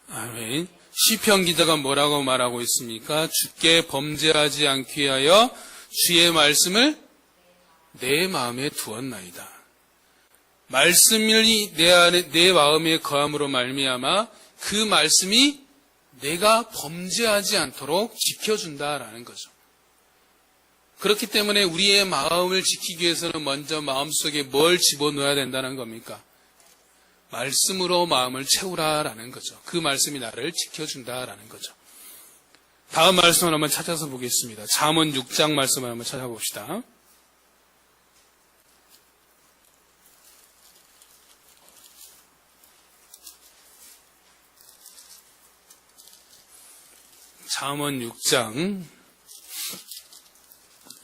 아멘. 시편 기자가 뭐라고 말하고 있습니까? 주께 범죄하지 않기 위하여 주의 말씀을 내 마음에 두었나이다. 말씀이 내 마음에 거함으로 말미암아 그 말씀이 내가 범죄하지 않도록 지켜준다라는 거죠. 그렇기 때문에 우리의 마음을 지키기 위해서는 먼저 마음속에 뭘 집어넣어야 된다는 겁니까? 말씀으로 마음을 채우라라는 거죠. 그 말씀이 나를 지켜준다라는 거죠. 다음 말씀을 한번 찾아서 보겠습니다. 잠언 6장 말씀을 한번 찾아봅시다. 잠언 6장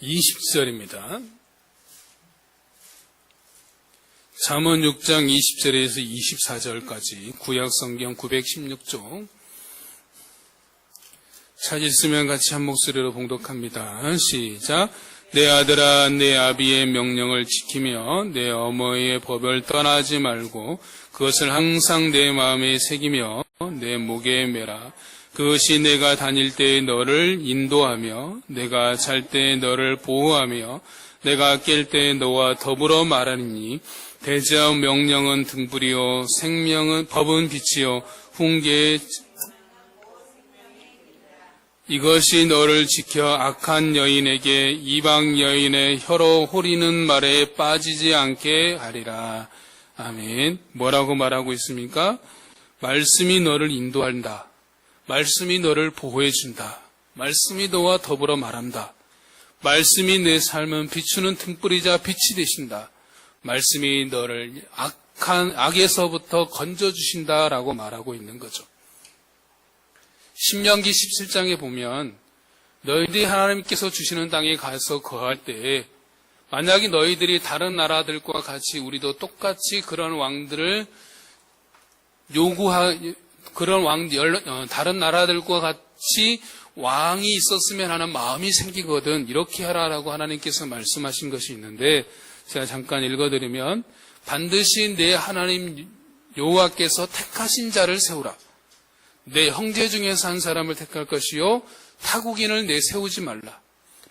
20절입니다. 잠언 6장 20절에서 24절까지 구약성경 916쪽 찾으시면 같이 한 목소리로 봉독합니다. 시작. 내 아들아 내 아비의 명령을 지키며 내 어머니의 법을 떠나지 말고 그것을 항상 내 마음에 새기며 내 목에 매라. 그것이 내가 다닐 때에 너를 인도하며 내가 잘 때에 너를 보호하며 내가 깰 때에 너와 더불어 말하리니 대저 명령은 등불이요 법은 빛이요 훈계의 이것이 너를 지켜 악한 여인에게 이방 여인의 혀로 호리는 말에 빠지지 않게 하리라. 아멘. 뭐라고 말하고 있습니까? 말씀이 너를 인도한다. 말씀이 너를 보호해준다. 말씀이 너와 더불어 말한다. 말씀이 내 삶은 비추는 등불이자 빛이 되신다. 말씀이 너를 악에서부터 건져주신다라고 말하고 있는 거죠. 신명기 17장에 보면 너희들이 하나님께서 주시는 땅에 가서 거할 때 만약에 너희들이 다른 나라들과 같이 우리도 똑같이 그런 왕들을 다른 나라들과 같이 왕이 있었으면 하는 마음이 생기거든 이렇게 하라라고 하나님께서 말씀하신 것이 있는데 제가 잠깐 읽어드리면 반드시 내 하나님 여호와께서 택하신 자를 세우라. 내 형제 중에서 한 사람을 택할 것이요 타국인을 내세우지 말라.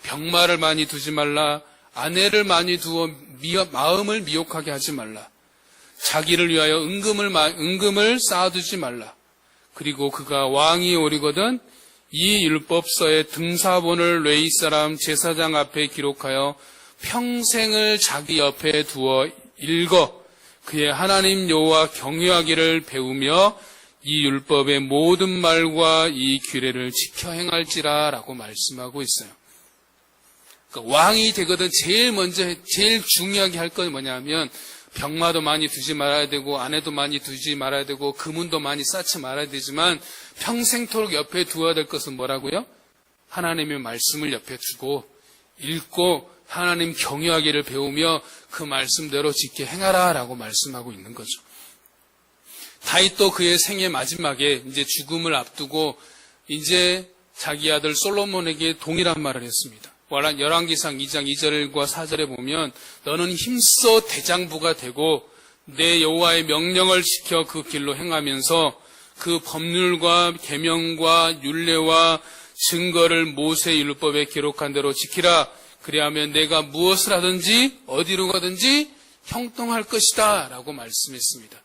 병마를 많이 두지 말라. 아내를 많이 두어 마음을 미혹하게 하지 말라. 자기를 위하여 은금을 쌓아두지 말라. 그리고 그가 왕이 오리거든 이 율법서의 등사본을 레위 사람 제사장 앞에 기록하여 평생을 자기 옆에 두어 읽어 그의 하나님 여호와 경외하기를 배우며 이 율법의 모든 말과 이 규례를 지켜 행할지라 라고 말씀하고 있어요. 그러니까 왕이 되거든 제일 중요하게 할 건 뭐냐면 병마도 많이 두지 말아야 되고 아내도 많이 두지 말아야 되고 금은도 많이 쌓지 말아야 되지만 평생토록 옆에 두어야 될 것은 뭐라고요? 하나님의 말씀을 옆에 두고 읽고 하나님 경외하기를 배우며 그 말씀대로 지켜 행하라 라고 말씀하고 있는 거죠. 다윗도 그의 생애 마지막에 이제 죽음을 앞두고 이제 자기 아들 솔로몬에게 동일한 말을 했습니다. 열왕기상 2장 2절과 4절에 보면 너는 힘써 대장부가 되고 내 여호와의 명령을 지켜 그 길로 행하면서 그 법률과 계명과 율례와 증거를 모세의 율법에 기록한 대로 지키라. 그리하면 내가 무엇을 하든지 어디로 가든지 형통할 것이다 라고 말씀했습니다.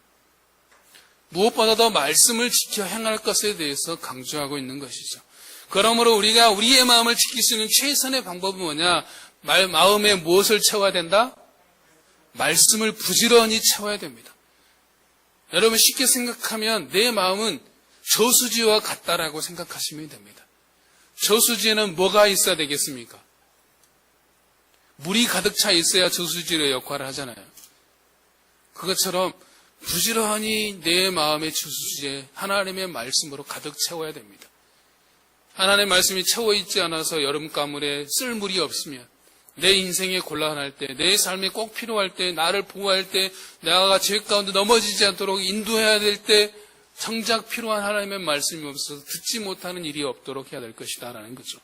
무엇보다도 말씀을 지켜 행할 것에 대해서 강조하고 있는 것이죠. 그러므로 우리가 우리의 마음을 지킬 수 있는 최선의 방법은 뭐냐? 마음에 무엇을 채워야 된다? 말씀을 부지런히 채워야 됩니다. 여러분 쉽게 생각하면 내 마음은 저수지와 같다라고 생각하시면 됩니다. 저수지에는 뭐가 있어야 되겠습니까? 물이 가득 차 있어야 저수지의 역할을 하잖아요. 그것처럼 부지런히 내 마음의 저수지에 하나님의 말씀으로 가득 채워야 됩니다. 하나님의 말씀이 채워있지 않아서 여름 가물에 쓸 물이 없으면 내 인생에 곤란할 때, 내 삶에 꼭 필요할 때, 나를 보호할 때, 내가 죄 가운데 넘어지지 않도록 인도해야 될 때 정작 필요한 하나님의 말씀이 없어서 듣지 못하는 일이 없도록 해야 될 것이다 라는 거죠.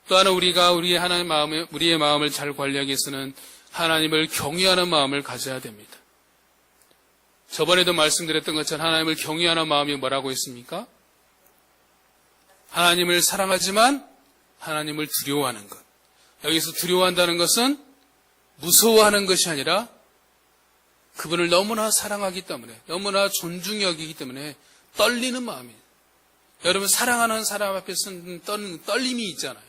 또 하나 우리가 우리의 마음을 잘 관리하기 위해서는 하나님을 경외하는 마음을 가져야 됩니다. 저번에도 말씀드렸던 것처럼 하나님을 경외하는 마음이 뭐라고 했습니까? 하나님을 사랑하지만 하나님을 두려워하는 것. 여기서 두려워한다는 것은 무서워하는 것이 아니라 그분을 너무나 사랑하기 때문에, 너무나 존중히 여기기 때문에 떨리는 마음이에요. 여러분 사랑하는 사람 앞에서는 떨림이 있잖아요.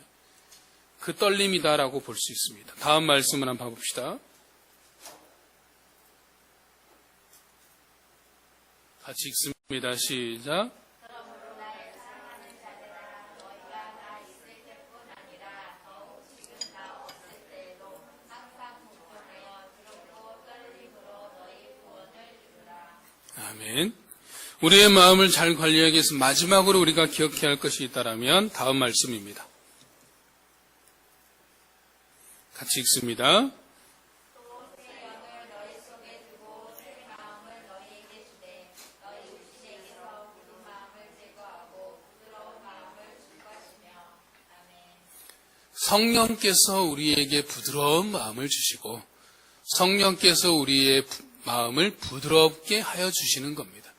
그 떨림이다라고 볼 수 있습니다. 다음 말씀을 한번 봐봅시다. 같이 읽습니다. 시작. 아멘. 우리의 마음을 잘 관리하기 위해서 마지막으로 우리가 기억해야 할 것이 있다면 다음 말씀입니다. 같이 읽습니다. 성령께서 우리에게 부드러운 마음을 주시고 성령께서 우리의 마음을 부드럽게 하여 주시는 겁니다.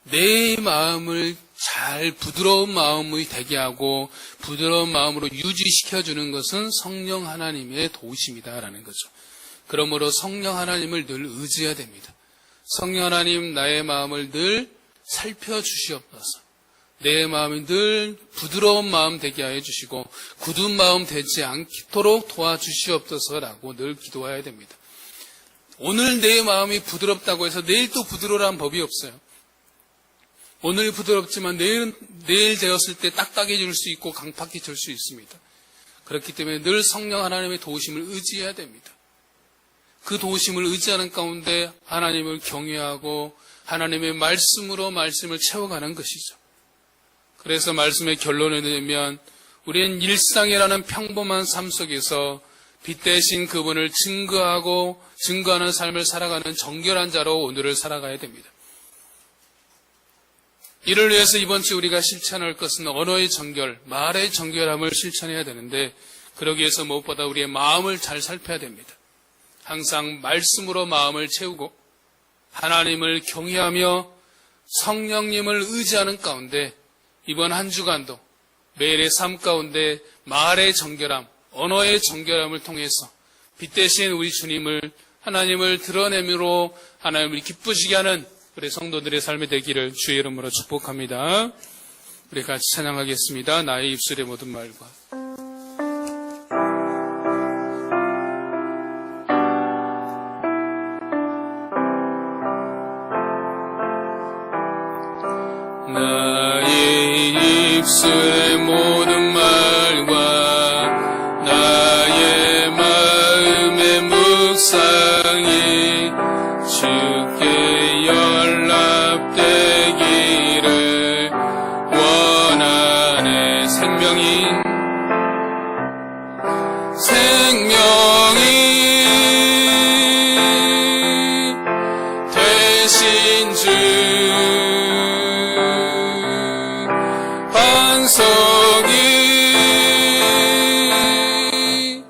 내 마음을 잘 부드러운 마음이 되게 하고 부드러운 마음으로 유지시켜주는 것은 성령 하나님의 도우심이다라는 거죠. 그러므로 성령 하나님을 늘 의지해야 됩니다. 성령 하나님 나의 마음을 늘 살펴주시옵소서. 내 마음이 늘 부드러운 마음 되게 하여 주시고 굳은 마음 되지 않도록 도와주시옵소서라고 늘 기도해야 됩니다. 오늘 내 마음이 부드럽다고 해서 내일 또 부드러우라는 법이 없어요. 오늘 부드럽지만 내일 되었을 때 딱딱해질 수 있고 강팍해질 수 있습니다. 그렇기 때문에 늘 성령 하나님의 도우심을 의지해야 됩니다. 그 도우심을 의지하는 가운데 하나님을 경외하고 하나님의 말씀으로 말씀을 채워가는 것이죠. 그래서 말씀의 결론을 내면 우리는 일상이라는 평범한 삶 속에서 빛 대신 그분을 증거하는 삶을 살아가는 정결한 자로 오늘을 살아가야 됩니다. 이를 위해서 이번 주 우리가 실천할 것은 언어의 정결, 말의 정결함을 실천해야 되는데 그러기 위해서 무엇보다 우리의 마음을 잘 살펴야 됩니다. 항상 말씀으로 마음을 채우고 하나님을 경외하며 성령님을 의지하는 가운데 이번 한 주간도 매일의 삶 가운데 말의 정결함, 언어의 정결함을 통해서 빛 대신 우리 주님을 하나님을 드러내므로 하나님을 기쁘시게 하는 우리 성도들의 삶이 되기를 주의 이름으로 축복합니다. 우리 같이 찬양하겠습니다. 나의 입술의 모든 말과 나의 입술의 모든 말과 나의 마음의 묵상이 주께 연락되기를 원하네. 생명인 대신 주 반석이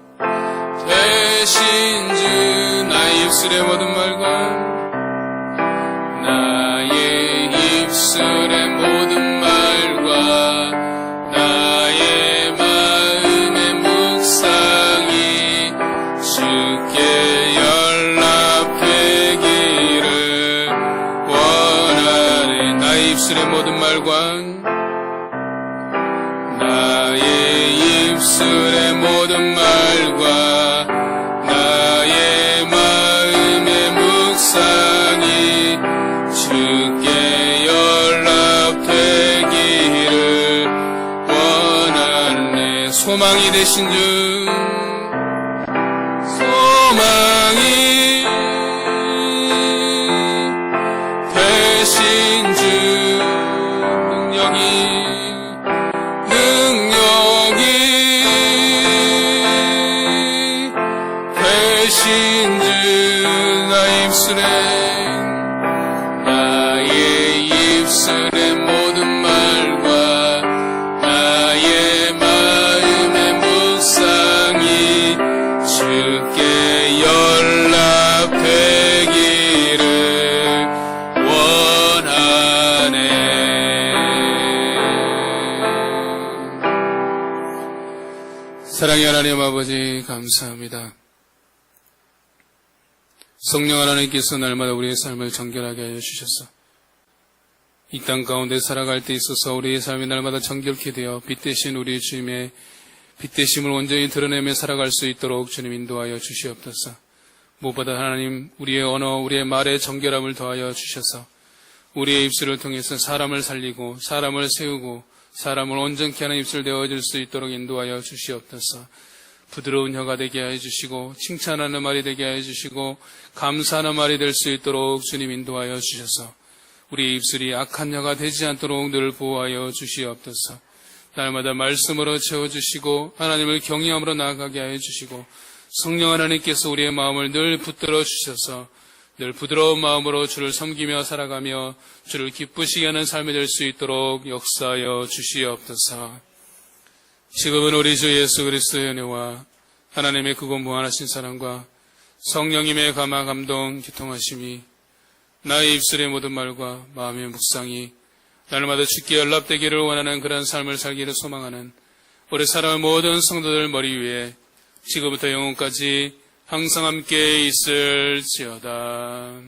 대신 주 나의 입술의 모든 말과 나의 입술의 모든 말과 나의 마음의 묵상이 주께 연락되기를 원하네. 나의 입술의 모든 말과 나의 입술의 모든 말과 나의 마음의 묵상이 주께 연락되기를 원하네. 소망이 되신 주 소망이 되신 주 능력이 되신 주 나의 입술의 모든 말과 나의 마음의 묵상이 주께 연락되기를 원하네. 사랑의 하나님 아버지 감사합니다. 성령 하나님께서 날마다 우리의 삶을 정결하게 하여 주셔서 이 땅 가운데 살아갈 때 있어서 우리의 삶이 날마다 정결케 되어 빛되신 우리 주님의 빛되심을 온전히 드러내며 살아갈 수 있도록 주님 인도하여 주시옵소서. 무엇보다 하나님 우리의 언어, 우리의 말에 정결함을 더하여 주셔서 우리의 입술을 통해서 사람을 살리고 사람을 세우고 사람을 온전케 하는 입술 되어질 수 있도록 인도하여 주시옵소서. 부드러운 혀가 되게 하여 주시고 칭찬하는 말이 되게 하여 주시고 감사하는 말이 될 수 있도록 주님 인도하여 주셔서 우리의 입술이 악한 혀가 되지 않도록 늘 보호하여 주시옵소서. 날마다 말씀으로 채워주시고 하나님을 경외함으로 나아가게 하여 주시고 성령 하나님께서 우리의 마음을 늘 붙들어 주셔서 늘 부드러운 마음으로 주를 섬기며 살아가며 주를 기쁘시게 하는 삶이 될 수 있도록 역사하여 주시옵소서. 지금은 우리 주 예수 그리스도의 은혜와 하나님의 크고 무한하신 사랑과 성령님의 감화 감동 교통하심이 나의 입술의 모든 말과 마음의 묵상이 날마다 주께 연락되기를 원하는 그런 삶을 살기를 소망하는 우리 사랑의 모든 성도들 머리 위에 지금부터 영원까지 항상 함께 있을지어다.